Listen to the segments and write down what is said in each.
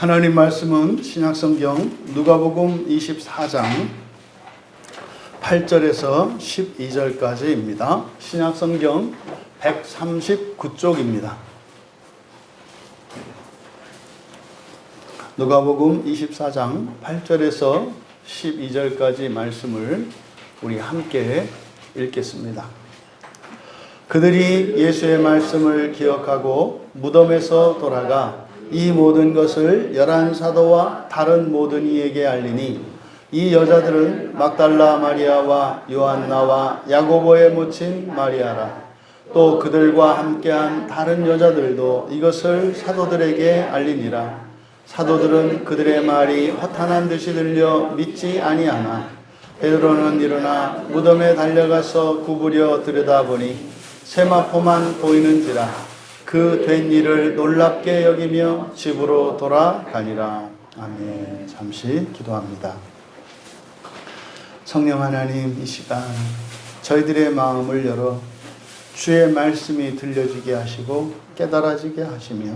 하나님 말씀은 신약성경 누가복음 24장 8절에서 12절까지입니다. 신약성경 139쪽입니다. 누가복음 24장 8절에서 12절까지 말씀을 우리 함께 읽겠습니다. 그들이 예수의 말씀을 기억하고 무덤에서 돌아가 이 모든 것을 11 사도와 다른 모든 이에게 알리니 이 여자들은 막달라 마리아와 요한나와 야고보의 모친 마리아라. 또 그들과 함께한 다른 여자들도 이것을 사도들에게 알리니라. 사도들은 그들의 말이 허탄한 듯이 들려 믿지 아니하나 베드로는 일어나 무덤에 달려가서 구부려 들여다보니 세마포만 보이는지라. 그 된 일을 놀랍게 여기며 집으로 돌아가니라. 아멘. 잠시 기도합니다. 성령 하나님, 이 시간 저희들의 마음을 열어 주의 말씀이 들려지게 하시고 깨달아지게 하시며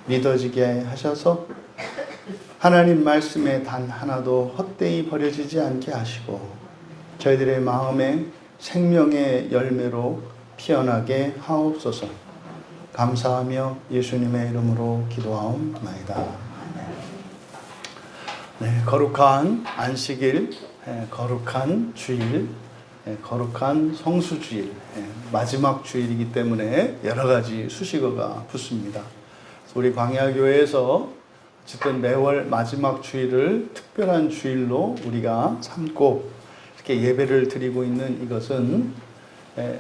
믿어지게 하셔서 하나님 말씀에 단 하나도 헛되이 버려지지 않게 하시고 저희들의 마음에 생명의 열매로 피어나게 하옵소서. 감사하며 예수님의 이름으로 기도하옵나이다. 네, 거룩한 안식일, 거룩한 주일, 거룩한 성수주일, 마지막 주일이기 때문에 여러 가지 수식어가 붙습니다. 우리 광야교회에서 어쨌든 매월 마지막 주일을 특별한 주일로 우리가 삼고 이렇게 예배를 드리고 있는 이것은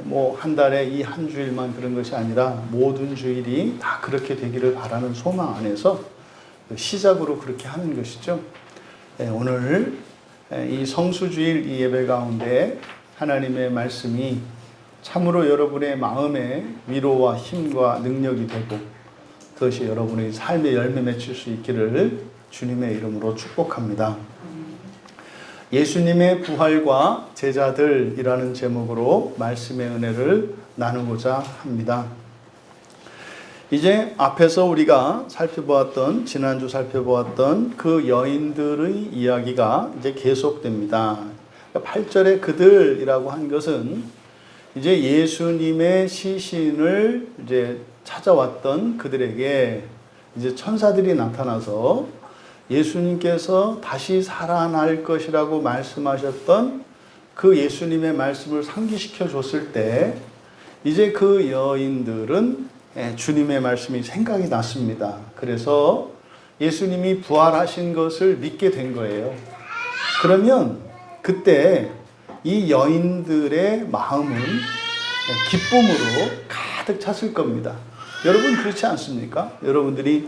뭐 한 달에 이 한 주일만 그런 것이 아니라 모든 주일이 다 그렇게 되기를 바라는 소망 안에서 시작으로 그렇게 하는 것이죠. 오늘 이 성수주일 이 예배 가운데 하나님의 말씀이 참으로 여러분의 마음에 위로와 힘과 능력이 되고 그것이 여러분의 삶의 열매 맺힐 수 있기를 주님의 이름으로 축복합니다. 예수님의 부활과 제자들이라는 제목으로 말씀의 은혜를 나누고자 합니다. 이제 앞에서 우리가 지난주 살펴보았던 그 여인들의 이야기가 이제 계속됩니다. 8절에 그들이라고 한 것은 이제 예수님의 시신을 이제 찾아왔던 그들에게 이제 천사들이 나타나서 예수님께서 다시 살아날 것이라고 말씀하셨던 그 예수님의 말씀을 상기시켜 줬을 때 이제 그 여인들은 주님의 말씀이 생각이 났습니다. 그래서 예수님이 부활하신 것을 믿게 된 거예요. 그러면 그때 이 여인들의 마음은 기쁨으로 가득 찼을 겁니다. 여러분 그렇지 않습니까? 여러분들이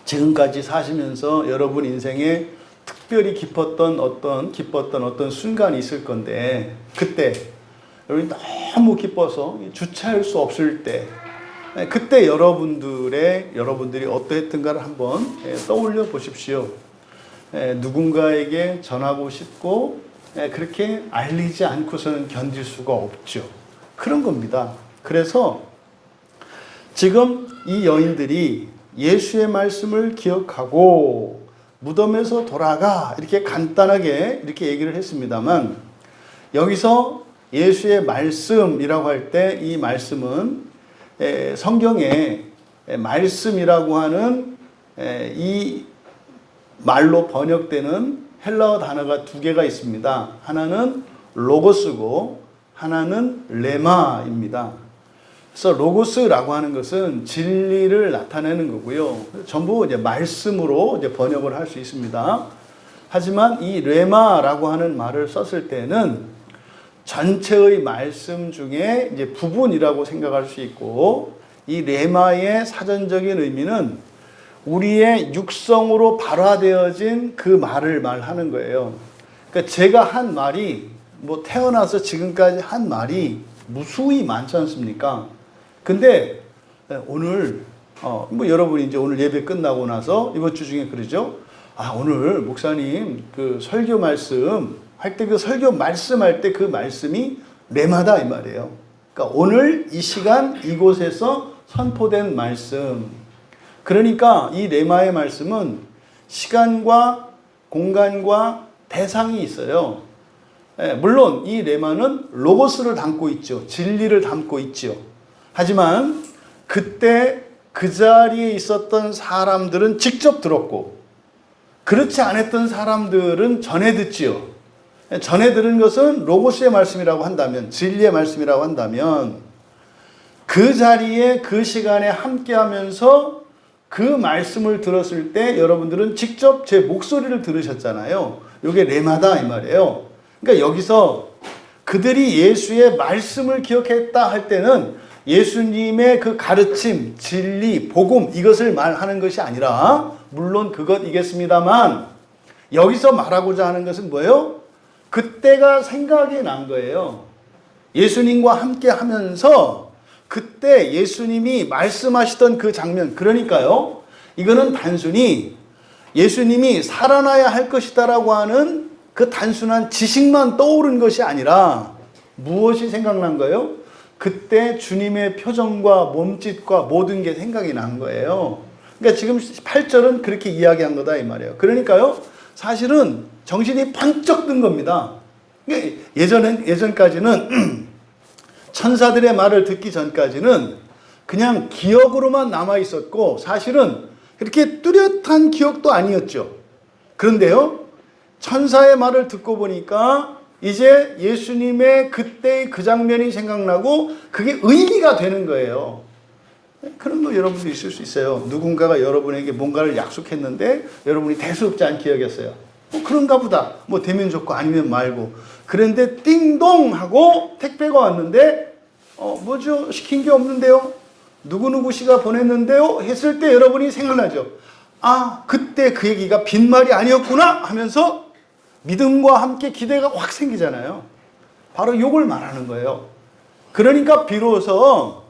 지금까지 사시면서 여러분 인생에 특별히 기뻤던 어떤 순간이 있을 건데 그때 여러분이 너무 기뻐서 주체할 수 없을 때 그때 여러분들이 어떠했던가를 한번 떠올려 보십시오. 누군가에게 전하고 싶고 그렇게 알리지 않고서는 견딜 수가 없죠. 그런 겁니다. 그래서 지금 이 여인들이 예수의 말씀을 기억하고 무덤에서 돌아가 이렇게 간단하게 이렇게 얘기를 했습니다만 여기서 예수의 말씀이라고 할 때 이 말씀은 성경에 말씀이라고 하는 이 말로 번역되는 헬라어 단어가 두 개가 있습니다. 하나는 로고스고 하나는 레마입니다. 그래서 로고스라고 하는 것은 진리를 나타내는 거고요. 전부 이제 말씀으로 이제 번역을 할 수 있습니다. 하지만 이 레마라고 하는 말을 썼을 때는 전체의 말씀 중에 이제 부분이라고 생각할 수 있고 이 레마의 사전적인 의미는 우리의 육성으로 발화되어진 그 말을 말하는 거예요. 그러니까 제가 한 말이 뭐 태어나서 지금까지 한 말이 무수히 많지 않습니까? 근데 오늘 뭐 여러분이 이제 오늘 예배 끝나고 나서 이번 주 중에 그러죠. 오늘 목사님 그 설교 말씀 할 때 그 설교 말씀할 때 그 말씀이 레마다 이 말이에요. 그러니까 오늘 이 시간 이곳에서 선포된 말씀 그러니까 이 레마의 말씀은 시간과 공간과 대상이 있어요. 물론 이 레마는 로고스를 담고 있죠. 진리를 담고 있죠. 하지만 그때 그 자리에 있었던 사람들은 직접 들었고 그렇지 않았던 사람들은 전해 듣지요. 전해 들은 것은 로고스의 말씀이라고 한다면, 진리의 말씀이라고 한다면 그 자리에 그 시간에 함께하면서 그 말씀을 들었을 때 여러분들은 직접 제 목소리를 들으셨잖아요. 이게 레마다 이 말이에요. 그러니까 여기서 그들이 예수의 말씀을 기억했다 할 때는 예수님의 그 가르침, 진리, 복음 이것을 말하는 것이 아니라 물론 그것이겠습니다만 여기서 말하고자 하는 것은 뭐예요? 그때가 생각이 난 거예요. 예수님과 함께 하면서 그때 예수님이 말씀하시던 그 장면, 그러니까요, 이거는 단순히 예수님이 살아나야 할 것이다라고 하는 그 단순한 지식만 떠오른 것이 아니라 무엇이 생각난 거예요? 그때 주님의 표정과 몸짓과 모든 게 생각이 난 거예요. 그러니까 지금 8절은 그렇게 이야기한 거다 이 말이에요. 그러니까요, 사실은 정신이 번쩍 든 겁니다. 그러니까 예전까지는 천사들의 말을 듣기 전까지는 그냥 기억으로만 남아 있었고 사실은 그렇게 뚜렷한 기억도 아니었죠. 그런데요, 천사의 말을 듣고 보니까 이제 예수님의 그때의 그 장면이 생각나고 그게 의미가 되는 거예요. 그런 거 여러분도 있을 수 있어요. 누군가가 여러분에게 뭔가를 약속했는데 여러분이 대수롭지 않게 여겼어요. 그런가 보다. 되면 좋고 아니면 말고. 그런데 띵동 하고 택배가 왔는데 뭐죠? 시킨 게 없는데요? 누구누구 씨가 보냈는데요? 했을 때 여러분이 생각나죠. 아, 그때 그 얘기가 빈말이 아니었구나 하면서 믿음과 함께 기대가 확 생기잖아요. 바로 요걸 말하는 거예요. 그러니까 비로소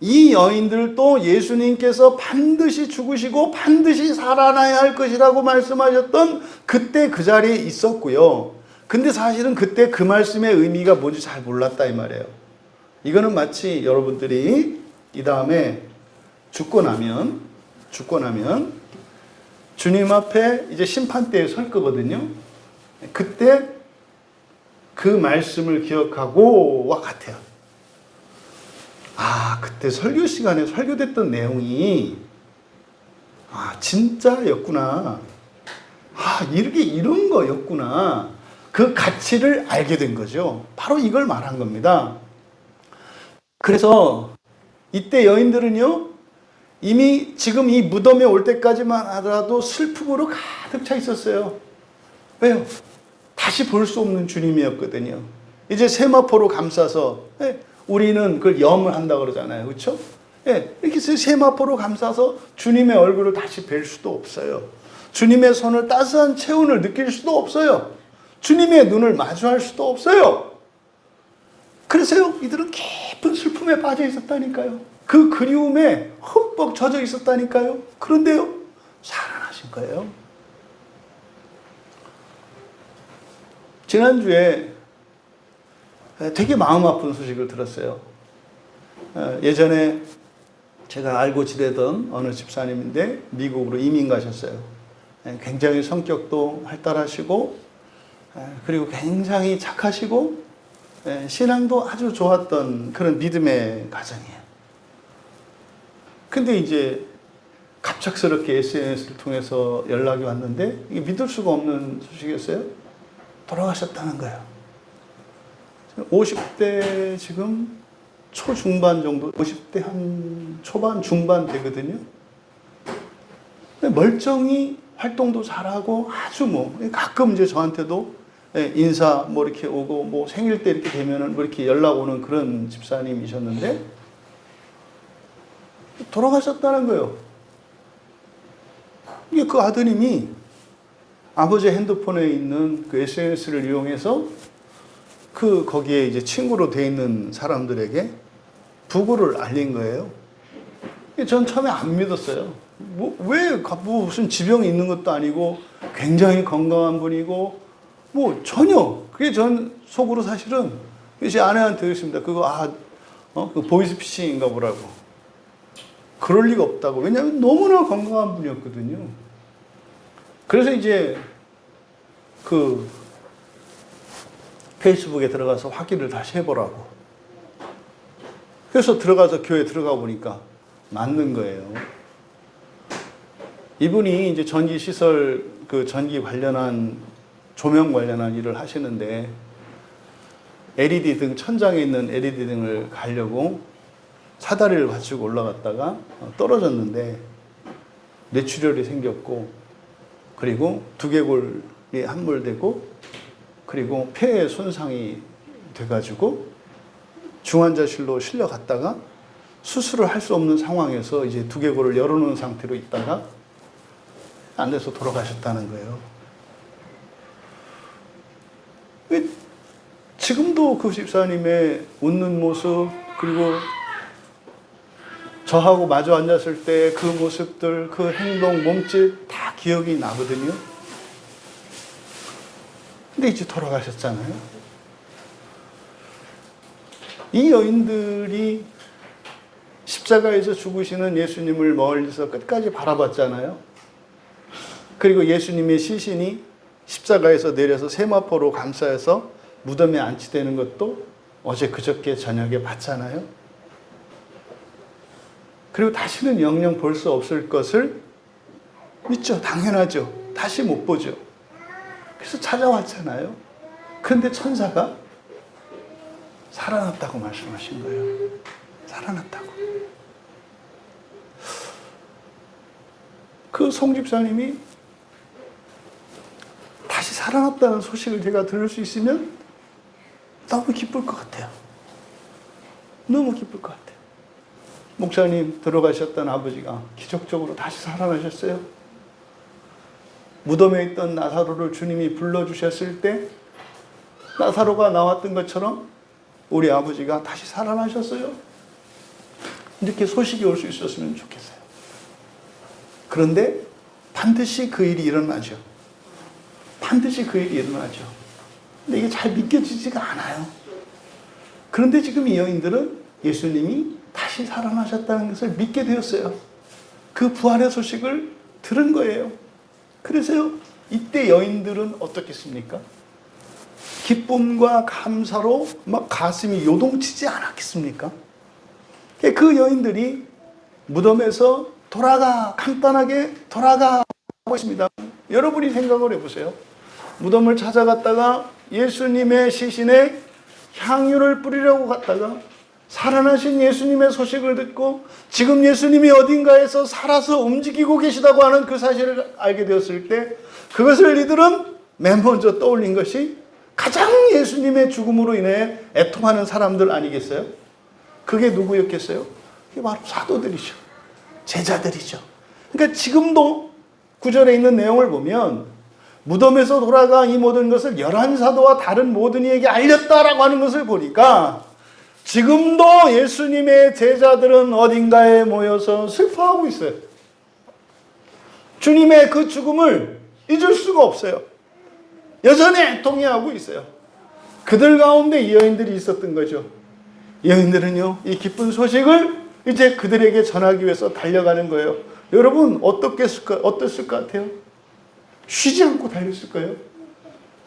이 여인들도 예수님께서 반드시 죽으시고 반드시 살아나야 할 것이라고 말씀하셨던 그때 그 자리에 있었고요. 근데 사실은 그때 그 말씀의 의미가 뭔지 잘 몰랐다 이 말이에요. 이거는 마치 여러분들이 이 다음에 죽고 나면 주님 앞에 이제 심판대에 설 거거든요. 그때 그 말씀을 기억하고와 같아요. 아, 그때 설교 시간에 설교됐던 내용이 진짜였구나. 이런 거였구나. 그 가치를 알게 된 거죠. 바로 이걸 말한 겁니다. 그래서 이때 여인들은요, 이미 지금 이 무덤에 올 때까지만 하더라도 슬픔으로 가득 차 있었어요. 왜요? 다시 볼 수 없는 주님이었거든요. 이제 세마포로 감싸서, 우리는 그걸 염을 한다고 그러잖아요. 그렇죠? 이렇게 세마포로 감싸서 주님의 얼굴을 다시 뵐 수도 없어요. 주님의 손을 따스한 체온을 느낄 수도 없어요. 주님의 눈을 마주할 수도 없어요. 그래서요, 이들은 깊은 슬픔에 빠져 있었다니까요. 그 그리움에 흠뻑 젖어 있었다니까요. 그런데요, 살아나신 거예요. 지난주에 되게 마음 아픈 소식을 들었어요. 예전에 제가 알고 지내던 어느 집사님인데 미국으로 이민 가셨어요. 굉장히 성격도 활달하시고 그리고 굉장히 착하시고 신앙도 아주 좋았던 그런 믿음의 가정이에요. 근데 이제 갑작스럽게 SNS를 통해서 연락이 왔는데 이게 믿을 수가 없는 소식이었어요. 돌아가셨다는 거예요. 50대 지금 초중반 정도, 50대 한 초반, 중반 되거든요. 멀쩡히 활동도 잘하고 아주 가끔 이제 저한테도 인사 이렇게 오고 생일 때 이렇게 되면은 이렇게 연락 오는 그런 집사님이셨는데 돌아가셨다는 거예요. 이게 그 아드님이 아버지 핸드폰에 있는 그 SNS를 이용해서 거기에 이제 친구로 돼 있는 사람들에게 부고를 알린 거예요. 전 처음에 안 믿었어요. 왜 무슨 지병이 있는 것도 아니고 굉장히 건강한 분이고 전혀 그게 전 속으로 사실은 제 아내한테 그랬습니다. 그거 그 보이스피싱인가 보라고. 그럴 리가 없다고. 왜냐하면 너무나 건강한 분이었거든요. 그래서 이제 그 페이스북에 들어가서 확인을 다시 해보라고. 그래서 들어가서 교회 들어가 보니까 맞는 거예요. 이분이 이제 전기 시설, 그 전기 관련한, 조명 관련한 일을 하시는데 LED 등, 천장에 있는 LED 등을 가려고 사다리를 받치고 올라갔다가 떨어졌는데 뇌출혈이 생겼고, 그리고 두개골이 함몰되고, 그리고 폐에 손상이 돼가지고 중환자실로 실려갔다가 수술을 할 수 없는 상황에서 이제 두개골을 열어놓은 상태로 있다가 안 돼서 돌아가셨다는 거예요. 지금도 그 집사님의 웃는 모습, 그리고 저하고 마주 앉았을 때 그 모습들, 그 행동, 몸짓 다 기억이 나거든요. 근데 이제 돌아가셨잖아요. 이 여인들이 십자가에서 죽으시는 예수님을 멀리서 끝까지 바라봤잖아요. 그리고 예수님의 시신이 십자가에서 내려서 세마포로 감싸여서 무덤에 안치되는 것도 어제 그저께 저녁에 봤잖아요. 그리고 다시는 영영 볼 수 없을 것을 믿죠. 당연하죠. 다시 못 보죠. 그래서 찾아왔잖아요. 그런데 천사가 살아났다고 말씀하신 거예요. 살아났다고. 그 송 집사님이 다시 살아났다는 소식을 제가 들을 수 있으면 너무 기쁠 것 같아요. 너무 기쁠 것 같아요. 목사님 돌아가셨던 아버지가 기적적으로 다시 살아나셨어요. 무덤에 있던 나사로를 주님이 불러주셨을 때 나사로가 나왔던 것처럼 우리 아버지가 다시 살아나셨어요. 이렇게 소식이 올 수 있었으면 좋겠어요. 그런데 반드시 그 일이 일어나죠. 반드시 그 일이 일어나죠. 근데 이게 잘 믿겨지지가 않아요. 그런데 지금 이 여인들은 예수님이 다시 살아나셨다는 것을 믿게 되었어요. 그 부활의 소식을 들은 거예요. 그래서요, 이때 여인들은 어떻겠습니까? 기쁨과 감사로 막 가슴이 요동치지 않았겠습니까? 그 여인들이 무덤에서 간단하게 돌아가 있습니다. 여러분이 생각을 해보세요. 무덤을 찾아갔다가 예수님의 시신에 향유를 뿌리려고 갔다가 살아나신 예수님의 소식을 듣고 지금 예수님이 어딘가에서 살아서 움직이고 계시다고 하는 그 사실을 알게 되었을 때 그것을 이들은 맨 먼저 떠올린 것이 가장 예수님의 죽음으로 인해 애통하는 사람들 아니겠어요? 그게 누구였겠어요? 그게 바로 사도들이죠. 제자들이죠. 그러니까 지금도 구절에 있는 내용을 보면 무덤에서 돌아간 이 모든 것을 11사도와 다른 모든 이에게 알렸다라고 하는 것을 보니까 지금도 예수님의 제자들은 어딘가에 모여서 슬퍼하고 있어요. 주님의 그 죽음을 잊을 수가 없어요. 여전히 애통해하고 있어요. 그들 가운데 이 여인들이 있었던 거죠. 이 여인들은요, 이 기쁜 소식을 이제 그들에게 전하기 위해서 달려가는 거예요. 여러분, 어땠을 것 같아요? 쉬지 않고 달렸을 거예요.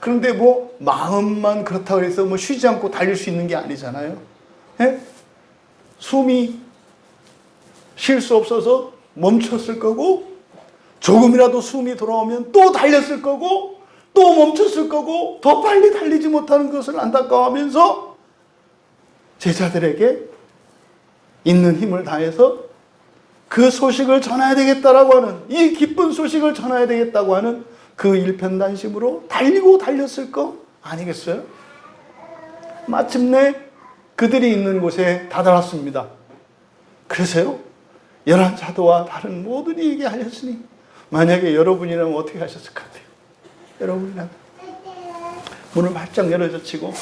그런데 뭐 마음만 그렇다고 해서 뭐 쉬지 않고 달릴 수 있는 게 아니잖아요. 예? 숨이 쉴 수 없어서 멈췄을 거고, 조금이라도 숨이 돌아오면 또 달렸을 거고, 또 멈췄을 거고, 더 빨리 달리지 못하는 것을 안타까워하면서 제자들에게 있는 힘을 다해서 그 소식을 전해야 되겠다라고 하는, 이 기쁜 소식을 전해야 되겠다고 하는 그 일편단심으로 달렸을 거 아니겠어요? 마침내 그들이 있는 곳에 다다랐습니다. 그래서요, 11사도와 다른 모든 이에게 알렸으니 만약에 여러분이라면 어떻게 하셨을 것 같아요? 여러분이라면 문을 활짝 열어젖히고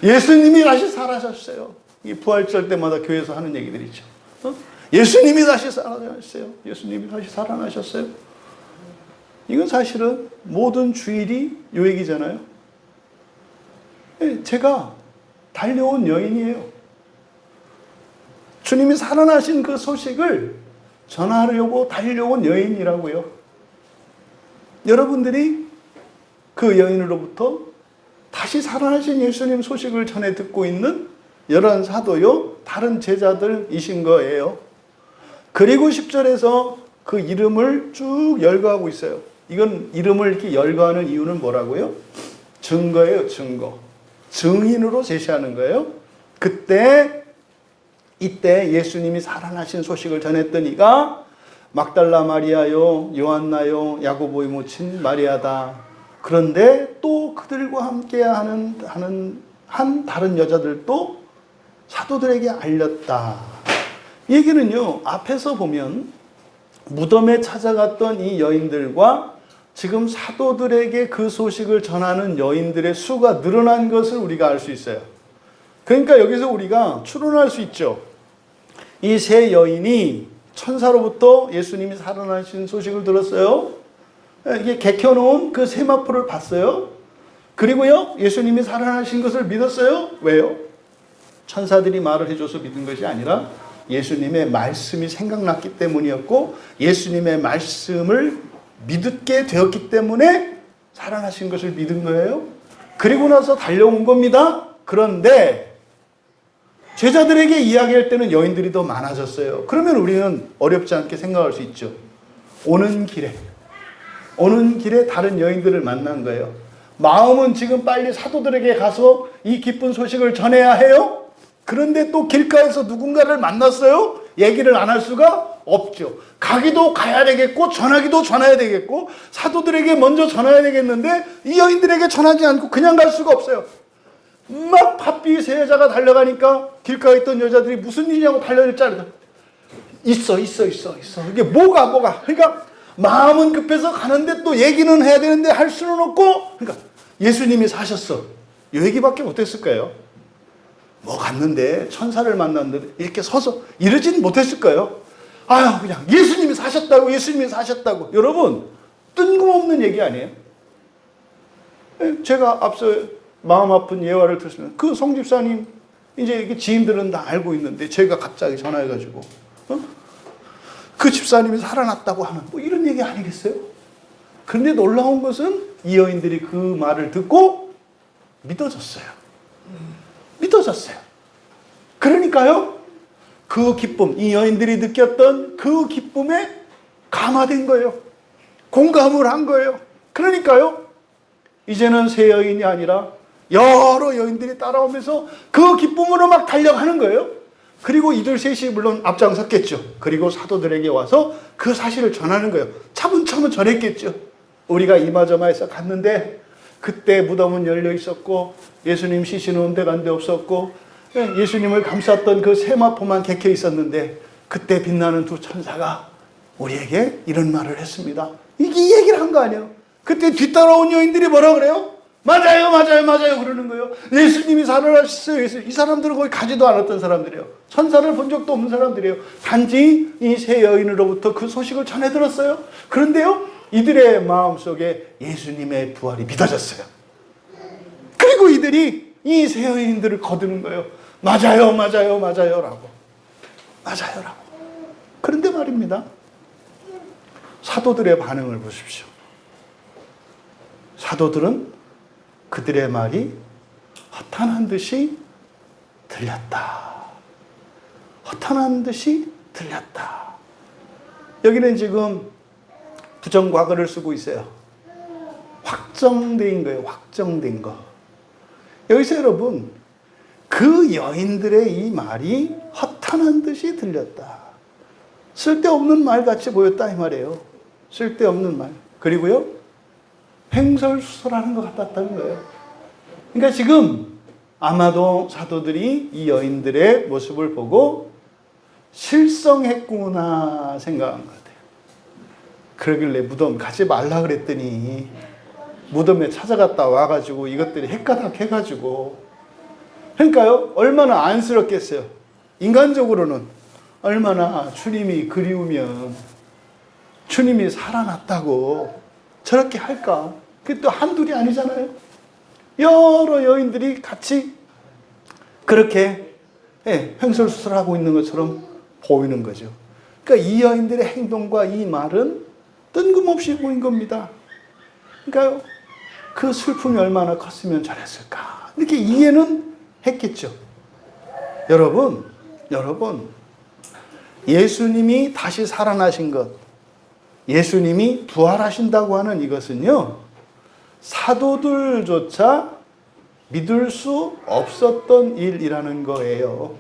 예수님이 다시 살아셨어요. 이 부활절 때마다 교회에서 하는 얘기들이죠. 예수님이 다시 살아나셨어요. 예수님이 다시 살아나셨어요. 이건 사실은 모든 주일이 요 얘기잖아요. 제가 달려온 여인이에요. 주님이 살아나신 그 소식을 전하려고 달려온 여인이라고요. 여러분들이 그 여인으로부터 다시 살아나신 예수님 소식을 전해 듣고 있는 열한 사도요, 다른 제자들이신 거예요. 그리고 10절에서 그 이름을 쭉 열거하고 있어요. 이건 이름을 이렇게 열거하는 이유는 뭐라고요? 증거예요, 증거. 증인으로 제시하는 거예요. 이때 예수님이 살아나신 소식을 전했던 이가 막달라 마리아요, 요한나요, 야고보의 모친 마리아다. 그런데 또 그들과 함께 하는 다른 여자들도 사도들에게 알렸다. 얘기는요, 앞에서 보면 무덤에 찾아갔던 이 여인들과 지금 사도들에게 그 소식을 전하는 여인들의 수가 늘어난 것을 우리가 알 수 있어요. 그러니까 여기서 우리가 추론할 수 있죠. 이 세 여인이 천사로부터 예수님이 살아나신 소식을 들었어요. 이게 개켜놓은 그 세마포를 봤어요. 그리고요, 예수님이 살아나신 것을 믿었어요. 왜요? 천사들이 말을 해줘서 믿은 것이 아니라 예수님의 말씀이 생각났기 때문이었고, 예수님의 말씀을 믿게 되었기 때문에 살아나신 것을 믿은 거예요. 그리고 나서 달려온 겁니다. 그런데 제자들에게 이야기할 때는 여인들이 더 많아졌어요. 그러면 우리는 어렵지 않게 생각할 수 있죠. 오는 길에 다른 여인들을 만난 거예요. 마음은 지금 빨리 사도들에게 가서 이 기쁜 소식을 전해야 해요. 그런데 또 길가에서 누군가를 만났어요. 얘기를 안 할 수가 없죠. 가기도 가야 되겠고 전하기도 전해야 되겠고 사도들에게 먼저 전해야 되겠는데 이 여인들에게 전하지 않고 그냥 갈 수가 없어요. 막 바삐 세 여자가 달려가니까 길가에 있던 여자들이 무슨 일이냐고 달려들자. 있어. 이게 뭐가. 그러니까 마음은 급해서 가는데 또 얘기는 해야 되는데 할 수는 없고. 그러니까 예수님이 사셨어. 이 얘기밖에 못했을까요? 뭐 갔는데 천사를 만났는데 이렇게 서서 이러진 못했을 거예요. 아유, 그냥 예수님이 사셨다고. 여러분, 뜬금없는 얘기 아니에요? 제가 앞서 마음 아픈 예화를 들었으면 그 송집사님 이제 지인들은 다 알고 있는데 제가 갑자기 전화해가지고 그 집사님이 살아났다고 하는 뭐 이런 얘기 아니겠어요? 그런데 놀라운 것은 이 여인들이 그 말을 듣고 믿어졌어요. 그러니까요, 그 기쁨, 이 여인들이 느꼈던 그 기쁨에 감화된 거예요. 공감을 한 거예요. 그러니까요, 이제는 세 여인이 아니라 여러 여인들이 따라오면서 그 기쁨으로 막 달려가는 거예요. 그리고 이들 셋이 물론 앞장섰겠죠. 그리고 사도들에게 와서 그 사실을 전하는 거예요. 차분차분 전했겠죠. 우리가 이마저마에서 갔는데 그때 무덤은 열려 있었고 예수님 시신은 온데간데 없었고 예수님을 감쌌던 그 세마포만 객해 있었는데 그때 빛나는 두 천사가 우리에게 이런 말을 했습니다. 이 얘기를 한 거 아니에요. 그때 뒤따라온 여인들이 뭐라 그래요? 맞아요 그러는 거예요. 예수님이 살아나셨어요. 이 사람들은 거의 가지도 않았던 사람들이에요. 천사를 본 적도 없는 사람들이에요. 단지 이 세 여인으로부터 그 소식을 전해 들었어요. 그런데요, 이들의 마음속에 예수님의 부활이 믿어졌어요. 그리고 이들이 이 세 여인들을 거두는 거예요. 맞아요라고. 그런데 말입니다, 사도들의 반응을 보십시오. 사도들은 그들의 말이 허탄한 듯이 들렸다. 여기는 지금 부정과거를 쓰고 있어요. 확정된 거예요. 확정된 거. 여기서 여러분, 그 여인들의 이 말이 허탄한 듯이 들렸다. 쓸데없는 말 같이 보였다 이 말이에요. 쓸데없는 말. 그리고요, 횡설수설하는 것 같았다는 거예요. 그러니까 지금 아마도 사도들이 이 여인들의 모습을 보고 실성했구나 생각한 것 같아요. 그러길래 무덤 가지 말라 그랬더니 무덤에 찾아갔다 와가지고 이것들이 헷가닥 해가지고, 그러니까요, 얼마나 안쓰럽겠어요. 인간적으로는 얼마나 주님이 그리우면 주님이 살아났다고 저렇게 할까? 그게 또 한둘이 아니잖아요. 여러 여인들이 같이 그렇게 횡설수설하고 있는 것처럼 보이는 거죠. 그러니까 이 여인들의 행동과 이 말은 뜬금없이 보인 겁니다. 그러니까 그 슬픔이 얼마나 컸으면 저랬을까. 이렇게 이해는 했겠죠. 여러분, 예수님이 다시 살아나신 것, 예수님이 부활하신다고 하는 이것은요, 사도들조차 믿을 수 없었던 일이라는 거예요.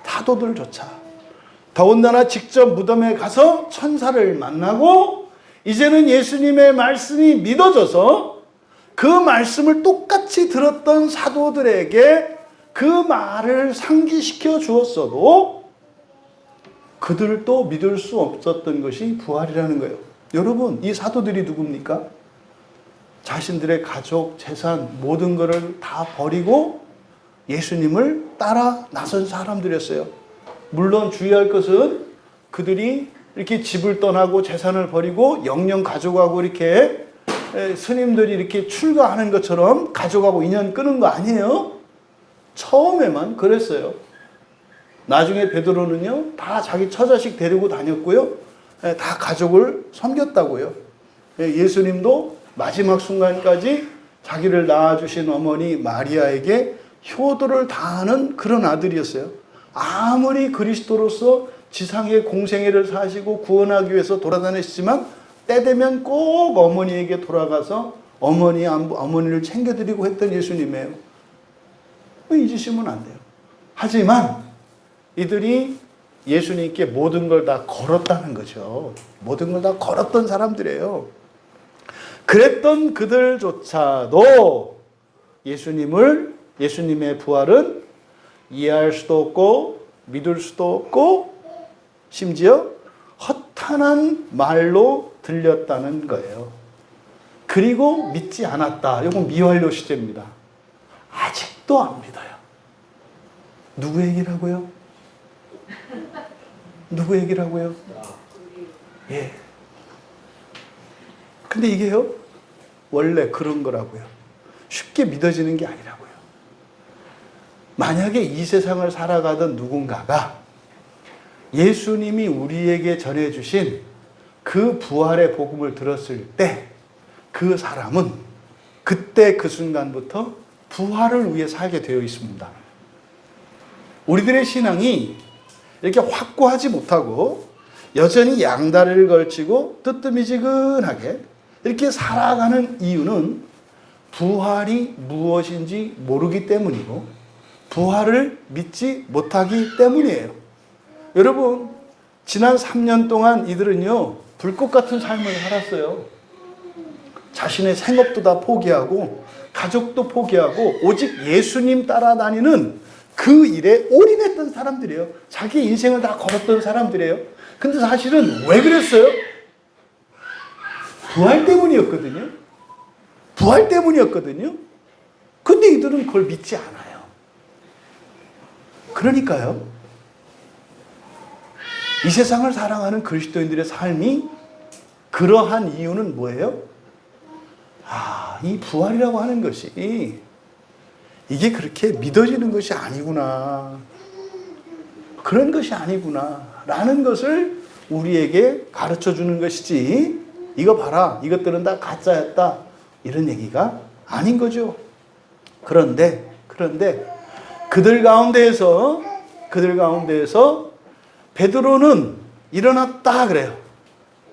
사도들조차. 더군다나 직접 무덤에 가서 천사를 만나고 이제는 예수님의 말씀이 믿어져서 그 말씀을 똑같이 들었던 사도들에게 그 말을 상기시켜 주었어도 그들도 믿을 수 없었던 것이 부활이라는 거예요. 여러분, 이 사도들이 누굽니까? 자신들의 가족, 재산, 모든 것을 다 버리고 예수님을 따라 나선 사람들이었어요. 물론 주의할 것은 그들이 이렇게 집을 떠나고 재산을 버리고 영영 가져가고 이렇게 스님들이 이렇게 출가하는 것처럼 가져가고 인연 끄는 거 아니에요. 처음에만 그랬어요. 나중에 베드로는요, 다 자기 처자식 데리고 다녔고요. 다 가족을 섬겼다고요. 예수님도 마지막 순간까지 자기를 낳아주신 어머니 마리아에게 효도를 다하는 그런 아들이었어요. 아무리 그리스도로서 지상의 공생애를 사시고 구원하기 위해서 돌아다녔지만 때 되면 꼭 어머니에게 돌아가서 어머니를 챙겨드리고 했던 예수님이에요. 잊으시면 안 돼요. 하지만 이들이 예수님께 모든 걸 다 걸었다는 거죠. 모든 걸 다 걸었던 사람들이에요. 그랬던 그들조차도 예수님의 부활은 이해할 수도 없고 믿을 수도 없고 심지어 허탄한 말로 들렸다는 거예요. 그리고 믿지 않았다. 이건 미완료 시제입니다. 아직도 안 믿어요. 누구 얘기라고요? 누구 얘기라고요? 예. 근데 이게요, 원래 그런 거라고요. 쉽게 믿어지는 게 아니라고요. 만약에 이 세상을 살아가던 누군가가 예수님이 우리에게 전해주신 그 부활의 복음을 들었을 때 그 사람은 그때 그 순간부터 부활을 위해 살게 되어 있습니다. 우리들의 신앙이 이렇게 확고하지 못하고 여전히 양다리를 걸치고 뜨뜨미지근하게 이렇게 살아가는 이유는 부활이 무엇인지 모르기 때문이고 부활을 믿지 못하기 때문이에요. 여러분, 지난 3년 동안 이들은요, 불꽃 같은 삶을 살았어요. 자신의 생업도 다 포기하고 가족도 포기하고 오직 예수님 따라다니는 그 일에 올인했던 사람들이에요. 자기 인생을 다 걸었던 사람들이에요. 근데 사실은 왜 그랬어요? 부활 때문이었거든요. 부활 때문이었거든요. 근데 이들은 그걸 믿지 않아요. 그러니까요, 이 세상을 사랑하는 그리스도인들의 삶이 그러한 이유는 뭐예요? 이 부활이라고 하는 것이 이게 그렇게 믿어지는 것이 아니구나. 그런 것이 아니구나. 라는 것을 우리에게 가르쳐 주는 것이지, 이거 봐라, 이것들은 다 가짜였다, 이런 얘기가 아닌 거죠. 그런데 그들 가운데에서 베드로는 일어났다 그래요.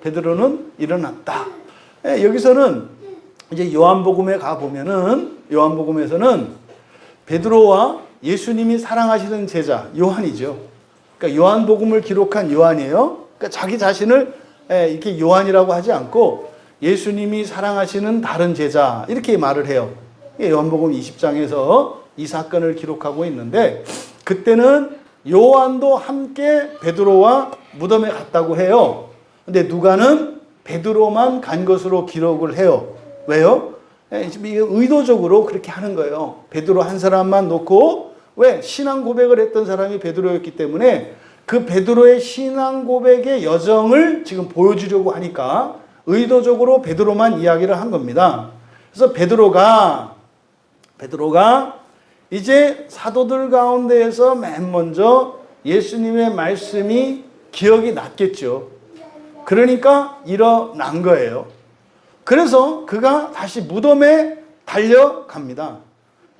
베드로는 일어났다. 여기서는 이제 요한복음에 가보면은, 요한복음에서는 베드로와 예수님이 사랑하시는 제자 요한이죠. 그러니까 요한복음을 기록한 요한이에요. 그러니까 자기 자신을 이렇게 요한이라고 하지 않고 예수님이 사랑하시는 다른 제자, 이렇게 말을 해요. 요한복음 20장에서 이 사건을 기록하고 있는데, 그때는 요한도 함께 베드로와 무덤에 갔다고 해요. 근데 누가는 베드로만 간 것으로 기록을 해요. 왜요? 의도적으로 그렇게 하는 거예요. 베드로 한 사람만 놓고, 왜? 신앙 고백을 했던 사람이 베드로였기 때문에 그 베드로의 신앙 고백의 여정을 지금 보여주려고 하니까 의도적으로 베드로만 이야기를 한 겁니다. 그래서 베드로가 이제 사도들 가운데에서 맨 먼저 예수님의 말씀이 기억이 났겠죠. 그러니까 일어난 거예요. 그래서 그가 다시 무덤에 달려갑니다.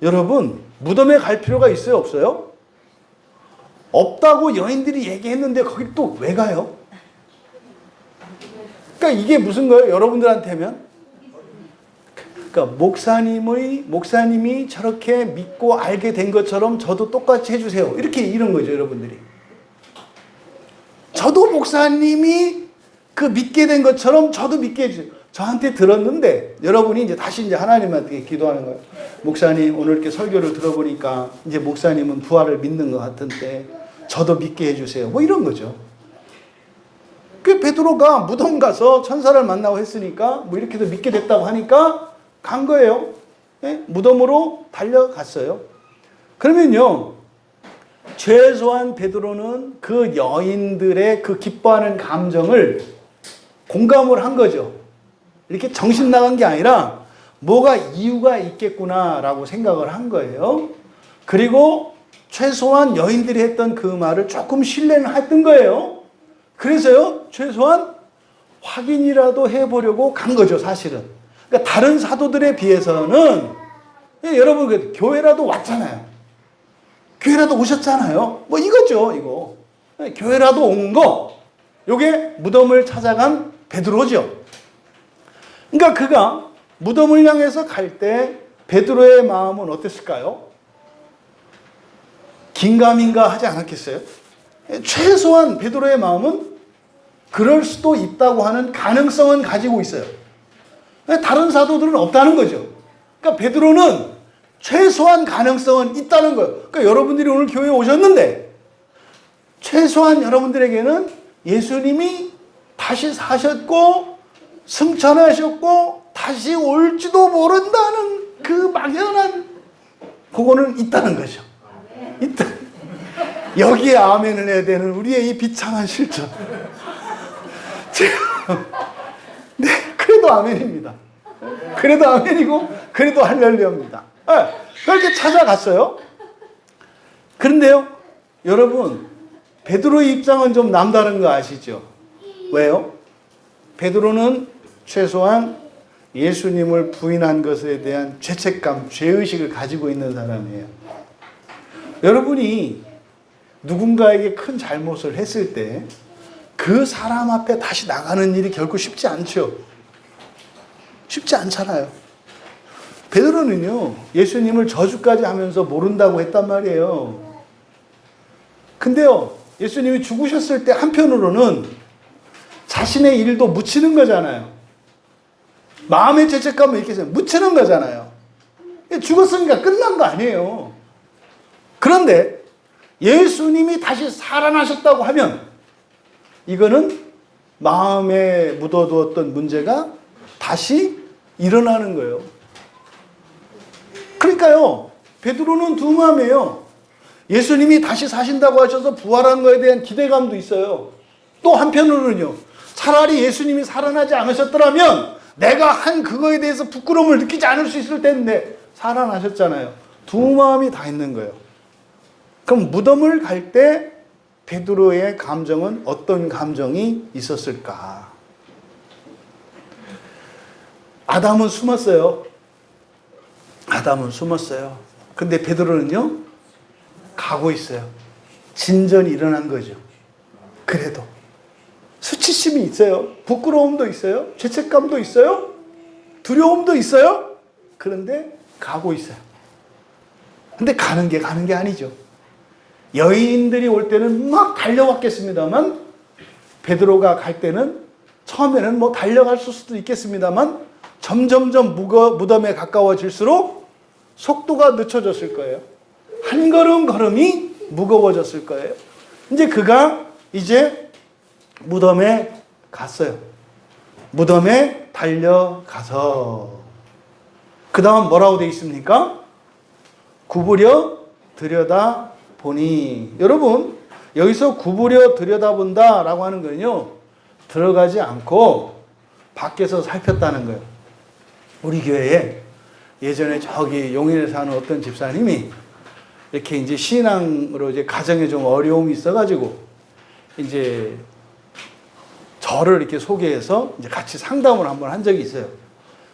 여러분, 무덤에 갈 필요가 있어요, 없어요? 없다고 여인들이 얘기했는데 거기 또 왜 가요? 그러니까 이게 무슨 거예요? 여러분들한테면? 그러니까 목사님이 저렇게 믿고 알게 된 것처럼 저도 똑같이 해주세요. 이렇게 이런 거죠, 여러분들이. 저도 목사님이 그 믿게 된 것처럼 저도 믿게 해주세요. 저한테 들었는데 여러분이 이제 다시 이제 하나님한테 기도하는 거예요. 목사님, 오늘 이렇게 설교를 들어보니까 이제 목사님은 부활을 믿는 것 같은데 저도 믿게 해주세요. 뭐 이런 거죠. 그 베드로가 무덤 가서 천사를 만나고 했으니까 뭐 이렇게도 믿게 됐다고 하니까 간 거예요. 네? 무덤으로 달려갔어요. 그러면요, 최소한 베드로는 그 여인들의 그 기뻐하는 감정을 공감을 한 거죠. 이렇게 정신 나간 게 아니라 뭐가 이유가 있겠구나라고 생각을 한 거예요. 그리고 최소한 여인들이 했던 그 말을 조금 신뢰는 했던 거예요. 그래서요, 최소한 확인이라도 해보려고 간 거죠, 사실은. 그러니까 다른 사도들에 비해서는, 여러분, 교회라도 왔잖아요. 교회라도 오셨잖아요. 뭐 이거죠, 이거. 교회라도 온 거. 요게 무덤을 찾아간 베드로죠. 그러니까 그가 무덤을 향해서 갈 때 베드로의 마음은 어땠을까요? 긴가민가 하지 않았겠어요? 최소한 베드로의 마음은 그럴 수도 있다고 하는 가능성은 가지고 있어요. 다른 사도들은 없다는 거죠. 그러니까 베드로는 최소한 가능성은 있다는 거예요. 그러니까 여러분들이 오늘 교회에 오셨는데 최소한 여러분들에게는 예수님이 다시 사셨고 승천하셨고 다시 올지도 모른다는 그 막연한 그거는 있다는 거죠. 있다. 여기에 아멘을 해야 되는 우리의 이 비참한 실천. 네, 그래도 아멘입니다. 그래도 아멘이고 그래도 할렐루야입니다. 네, 그렇게 찾아갔어요. 그런데요, 여러분, 베드로의 입장은 좀 남다른 거 아시죠? 왜요? 베드로는 최소한 예수님을 부인한 것에 대한 죄책감, 죄의식을 가지고 있는 사람이에요. 여러분이 누군가에게 큰 잘못을 했을 때 그 사람 앞에 다시 나가는 일이 결코 쉽지 않죠. 쉽지 않잖아요. 베드로는요, 예수님을 저주까지 하면서 모른다고 했단 말이에요. 근데요, 예수님이 죽으셨을 때 한편으로는 자신의 일도 묻히는 거잖아요. 마음의 죄책감을 이렇게 묻히는 거잖아요. 죽었으니까 끝난 거 아니에요. 그런데 예수님이 다시 살아나셨다고 하면 이거는 마음에 묻어두었던 문제가 다시 일어나는 거예요. 그러니까요, 베드로는 두 마음이에요. 예수님이 다시 사신다고 하셔서 부활한 거에 대한 기대감도 있어요. 또 한편으로는요, 차라리 예수님이 살아나지 않으셨더라면 내가 한 그거에 대해서 부끄러움을 느끼지 않을 수 있을 텐데 살아나셨잖아요. 두 마음이 다 있는 거예요. 그럼 무덤을 갈 때 베드로의 감정은 어떤 감정이 있었을까? 아담은 숨었어요. 아담은 숨었어요. 근데 베드로는요, 가고 있어요. 진전이 일어난 거죠. 그래도 수치심이 있어요. 부끄러움도 있어요. 죄책감도 있어요. 두려움도 있어요. 그런데 가고 있어요. 근데 가는 게 아니죠. 여인들이 올 때는 막 달려왔겠습니다만 베드로가 갈 때는 처음에는 뭐 달려갈 수도 있겠습니다만 점점점 무덤에 가까워질수록 속도가 늦춰졌을 거예요. 한 걸음이 무거워졌을 거예요. 이제 그가 이제 무덤에 갔어요. 무덤에 달려가서 그 다음 뭐라고 되어 있습니까? 구부려 들여다 보니. 여러분, 여기서 구부려 들여다본다 라고 하는 거는요, 들어가지 않고 밖에서 살폈다는 거예요. 우리 교회에 예전에 저기 용인에 사는 어떤 집사님이 이렇게 이제 신앙으로 이제 가정에 좀 어려움이 있어가지고 이제 저를 이렇게 소개해서 이제 같이 상담을 한번 한 적이 있어요.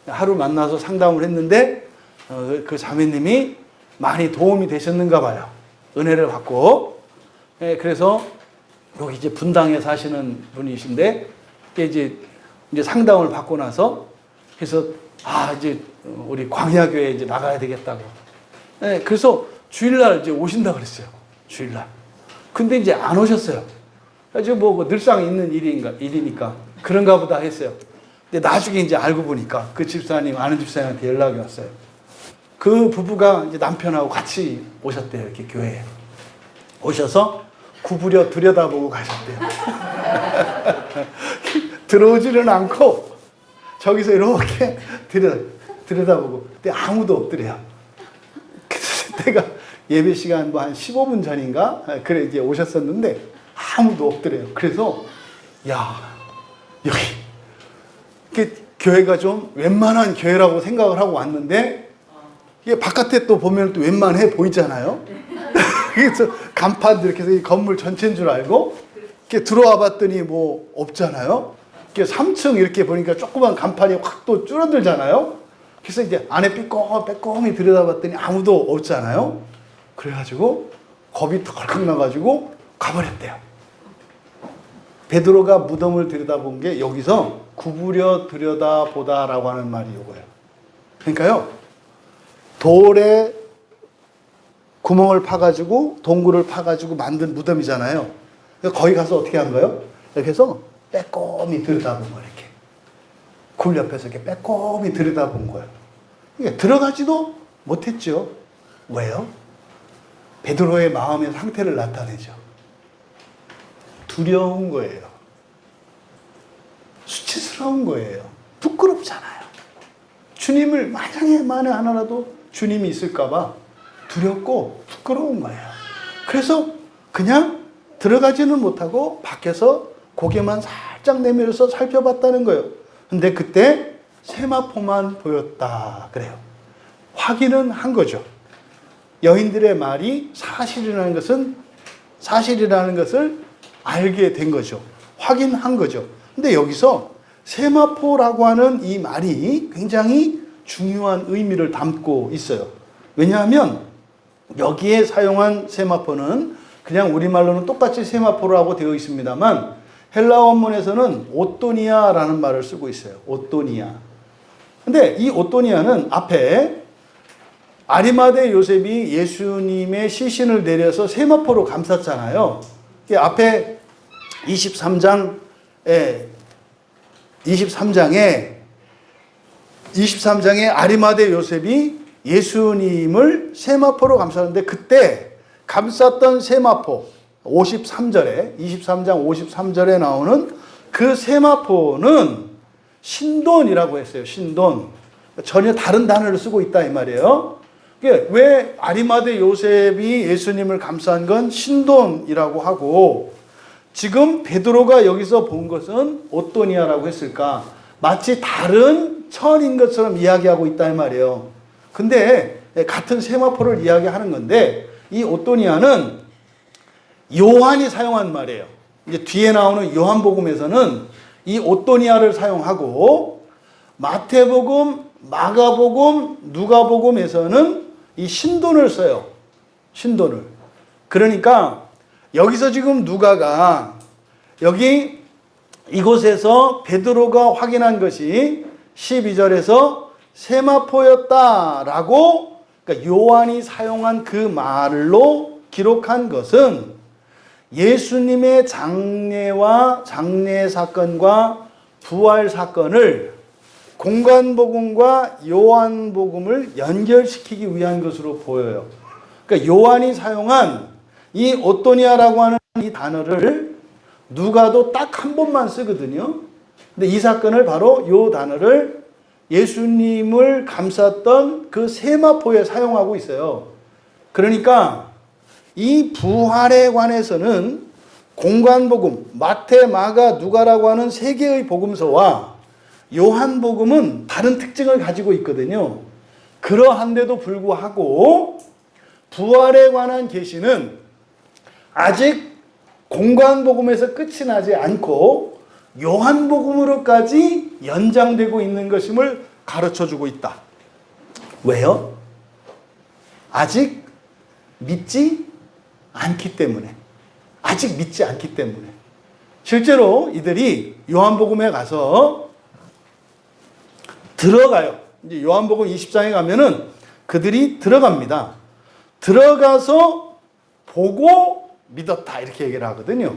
하루 만나서 상담을 했는데 그 자매님이 많이 도움이 되셨는가 봐요. 은혜를 받고. 그래서 여기 이제 분당에 사시는 분이신데 이제 상담을 받고 나서 그래서 이제 우리 광야교회 이제 나가야 되겠다고. 그래서 주일날 이제 오신다 그랬어요. 주일날. 근데 이제 안 오셨어요. 그래서 뭐 늘상 있는 일이니까 그런가 보다 했어요. 근데 나중에 이제 알고 보니까 그 집사님, 아는 집사님한테 연락이 왔어요. 그 부부가 이제 남편하고 같이 오셨대요. 이렇게 교회에. 오셔서 구부려 들여다보고 가셨대요. 들어오지는 않고 저기서 이렇게 들여다보고. 근데 아무도 없더래요. 그때가 예배 시간 뭐 한 15분 전인가? 그래 이제 오셨었는데 아무도 없더래요. 그래서 여기 이게 교회가 좀 웬만한 교회라고 생각을 하고 왔는데 이게 바깥에 또 보면 또 웬만해 보이잖아요. 그래서 간판도 이렇게 해서 이 건물 전체인 줄 알고 이렇게 들어와 봤더니 뭐 없잖아요. 이렇게 3층 이렇게 보니까 조그만 간판이 확 또 줄어들잖아요. 그래서 이제 안에 빼꼼히 들여다봤더니 아무도 없잖아요. 그래가지고 겁이 덜컥 나가지고 가버렸대요. 베드로가 무덤을 들여다본 게 여기서 구부려 들여다보다라고 하는 말이 이거예요. 그러니까요, 돌에 구멍을 파가지고 동굴을 파가지고 만든 무덤이잖아요. 거기 가서 어떻게 한 거예요? 이렇게 해서 빼꼼히 들여다본 거예요. 이렇게 굴 옆에서 이렇게 빼꼼히 들여다본 거예요. 이게 들어가지도 못했죠. 왜요? 베드로의 마음의 상태를 나타내죠. 두려운 거예요. 수치스러운 거예요. 부끄럽잖아요. 주님을 만에 하나라도 주님이 있을까봐 두렵고 부끄러운 거예요. 그래서 그냥 들어가지는 못하고 밖에서 고개만 살짝 내밀어서 살펴봤다는 거예요. 근데 그때 세마포만 보였다 그래요. 확인은 한 거죠. 여인들의 말이 사실이라는 것을 알게 된 거죠. 확인한 거죠. 근데 여기서 세마포라고 하는 이 말이 굉장히 중요한 의미를 담고 있어요. 왜냐하면 여기에 사용한 세마포는 그냥 우리말로는 똑같이 세마포라고 되어 있습니다만 헬라 원문에서는 오또니아라는 말을 쓰고 있어요. 오또니아. 근데 이 오또니아는 앞에 아리마대 요셉이 예수님의 시신을 내려서 세마포로 감쌌잖아요. 앞에 23장에 아리마대 요셉이 예수님을 세마포로 감쌌는데 그때 감쌌던 세마포 23장 53절에 나오는 그 세마포는 신돈이라고 했어요. 신돈. 전혀 다른 단어를 쓰고 있다 이 말이에요. 왜 아리마대 요셉이 예수님을 감싼 건 신돈이라고 하고 지금 베드로가 여기서 본 것은 오또니아라고 했을까? 마치 다른 천인 것처럼 이야기하고 있다 이 말이에요. 근데 같은 세마포를 이야기하는 건데 이 오또니아는 요한이 사용한 말이에요. 이제 뒤에 나오는 요한복음에서는 이 오또니아를 사용하고 마태복음, 마가복음, 누가복음에서는 이 신돈을 써요. 신돈을. 그러니까 여기서 지금 누가가 여기 이곳에서 베드로가 확인한 것이 12절에서 세마포였다라고 그러니까 요한이 사용한 그 말로 기록한 것은 예수님의 장례 사건과 부활 사건을 공관복음과 요한복음을 연결시키기 위한 것으로 보여요. 그러니까 요한이 사용한 이 오또니아라고 하는 이 단어를 누가도 딱 한 번만 쓰거든요. 근데 이 사건을 바로 이 단어를 예수님을 감쌌던 그 세마포에 사용하고 있어요. 그러니까 이 부활에 관해서는 공관복음, 마태, 마가, 누가라고 하는 세 개의 복음서와 요한복음은 다른 특징을 가지고 있거든요. 그러한데도 불구하고 부활에 관한 계시는 아직 공관복음에서 끝이 나지 않고 요한복음으로까지 연장되고 있는 것임을 가르쳐주고 있다. 왜요? 아직 믿지 않기 때문에. 아직 믿지 않기 때문에. 실제로 이들이 요한복음에 가서 들어가요. 이제 요한복음 20장에 가면은 그들이 들어갑니다. 들어가서 보고 믿었다 이렇게 얘기를 하거든요.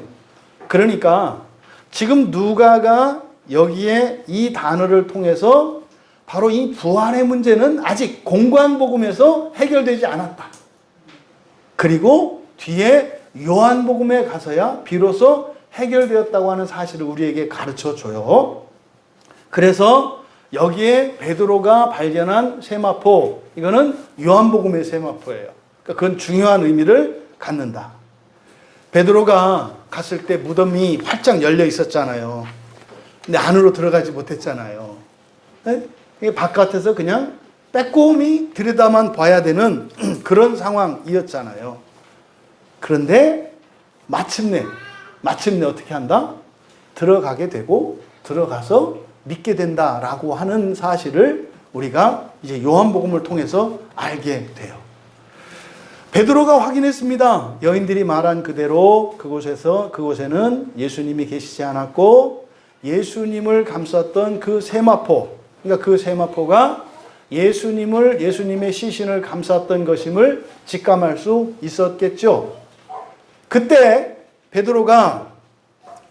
그러니까 지금 누가가 여기에 이 단어를 통해서 바로 이 부활의 문제는 아직 공관복음에서 해결되지 않았다. 그리고 뒤에 요한복음에 가서야 비로소 해결되었다고 하는 사실을 우리에게 가르쳐줘요. 그래서 여기에 베드로가 발견한 세마포, 이거는 요한복음의 세마포예요. 그러니까 그건 중요한 의미를 갖는다. 베드로가 갔을 때 무덤이 활짝 열려 있었잖아요. 근데 안으로 들어가지 못했잖아요. 바깥에서 그냥 빼꼼히 들여다만 봐야 되는 그런 상황이었잖아요. 그런데 마침내 어떻게 한다? 들어가게 되고 들어가서 믿게 된다라고 하는 사실을 우리가 이제 요한복음을 통해서 알게 돼요. 베드로가 확인했습니다. 여인들이 말한 그대로 그곳에는 예수님이 계시지 않았고 예수님을 감쌌던 그 세마포, 그러니까 그 세마포가 예수님의 시신을 감쌌던 것임을 직감할 수 있었겠죠. 그때 베드로가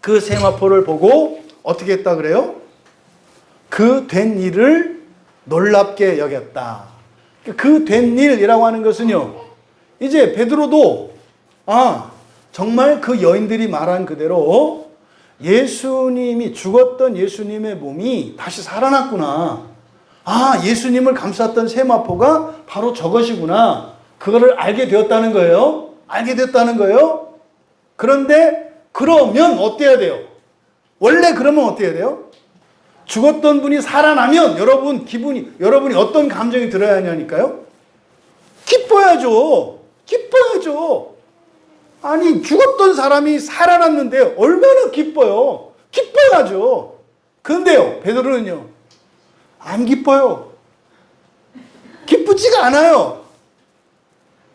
그 세마포를 보고 어떻게 했다 그래요? 그 된 일을 놀랍게 여겼다. 그 된 일이라고 하는 것은요, 이제 베드로도 정말 그 여인들이 말한 그대로 예수님이 죽었던 예수님의 몸이 다시 살아났구나. 예수님을 감쌌던 세마포가 바로 저것이구나. 그거를 알게 되었다는 거예요. 그런데 그러면 어때야 돼요? 원래 그러면 어때야 돼요? 죽었던 분이 살아나면 여러분이 어떤 감정이 들어야 하냐니까요? 기뻐야죠. 아니, 죽었던 사람이 살아났는데 얼마나 기뻐요. 기뻐야죠. 그런데요, 베드로는요, 안 기뻐요. 기쁘지가 않아요.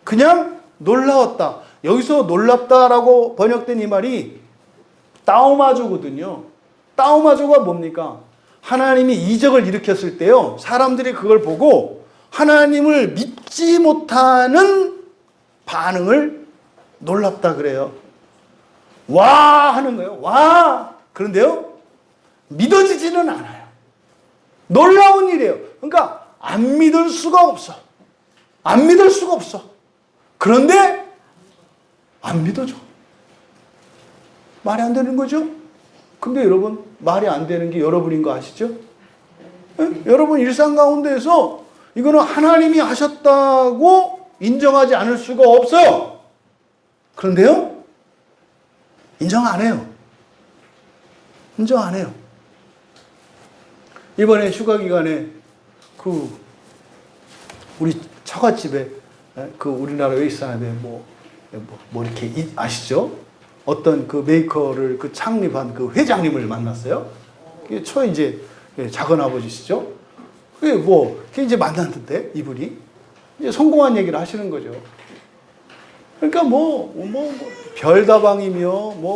그냥 놀라웠다. 여기서 놀랍다라고 번역된 이 말이 따오마조거든요. 따오마조가 뭡니까? 하나님이 이적을 일으켰을 때요, 사람들이 그걸 보고 하나님을 믿지 못하는 반응을 놀랍다 그래요. 와 하는 거예요. 와. 그런데요, 믿어지지는 않아요. 놀라운 일이에요. 그러니까 안 믿을 수가 없어. 그런데 안 믿어져. 말이 안 되는 거죠? 근데 여러분, 말이 안 되는 게 여러분인 거 아시죠? 여러분 일상 가운데에서 이거는 하나님이 하셨다고 인정하지 않을 수가 없어요. 그런데요, 인정 안 해요. 이번에 휴가 기간에 우리 처갓집에 우리나라 웨이스안에 뭐 이렇게 아시죠? 어떤 그 메이커를 창립한 그 회장님을 만났어요. 이제 작은 아버지시죠. 그게 이제 만났는데 이분이 이제 성공한 얘기를 하시는 거죠. 그러니까 별다방이며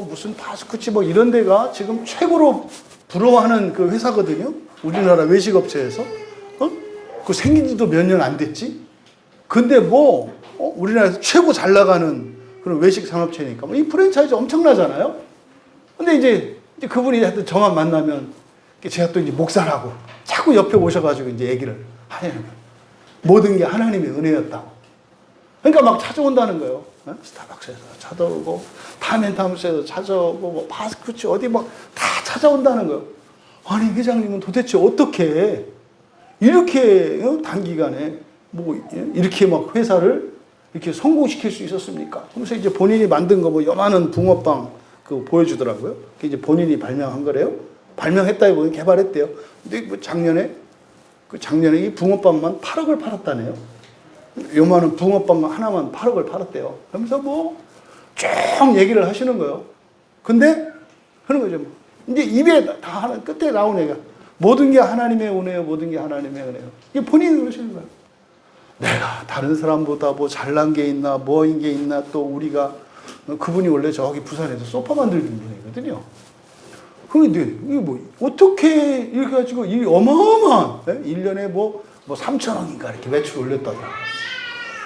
무슨 파스쿠치 이런 데가 지금 최고로 부러워하는 그 회사거든요. 우리나라 외식업체에서. 그 생긴 지도 몇 년 안 됐지. 근데 우리나라에서 최고 잘 나가는 그런 외식 산업체니까 이 프랜차이즈 엄청나잖아요. 근데 이제 그분이 하여튼 저만 만나면 제가 또 이제 목사라고 자꾸 옆에 오셔가지고 이제 얘기를 하냐는 거예요. 모든 게 하나님의 은혜였다고. 그러니까 막 찾아온다는 거예요. 스타벅스에서 찾아오고, 타멘타무스에서 찾아오고, 파스쿠치 어디 다 찾아온다는 거예요. 아니, 회장님은 도대체 어떻게 이렇게 단기간에 이렇게 회사를 이렇게 성공시킬 수 있었습니까? 그래서 이제 본인이 만든 거 요만한 붕어빵 보여주더라고요. 그게 이제 본인이 발명한 거래요. 발명했다기보다는 개발했대요. 근데 작년에 이 붕어빵만 8억을 팔았다네요. 요만한 붕어빵 하나만 8억을 팔았대요. 그러면서 쭉 얘기를 하시는 거예요. 근데 그런 거죠. 이제 입에 다 하나 끝에 나오는 얘기가 모든 게 하나님의 은혜요, 모든 게 하나님의 은혜요. 이게 본인이 그러시는 거예요. 내가 다른 사람보다 뭐 잘난 게 있나, 뭐인 게 있나, 또 우리가 그분이 원래 저기 부산에서 소파 만들던 분이거든요. 그런데 이게 뭐 어떻게 이렇게 가지고 이 어마어마한 1년에 뭐 3천억인가 이렇게 매출 올렸다고.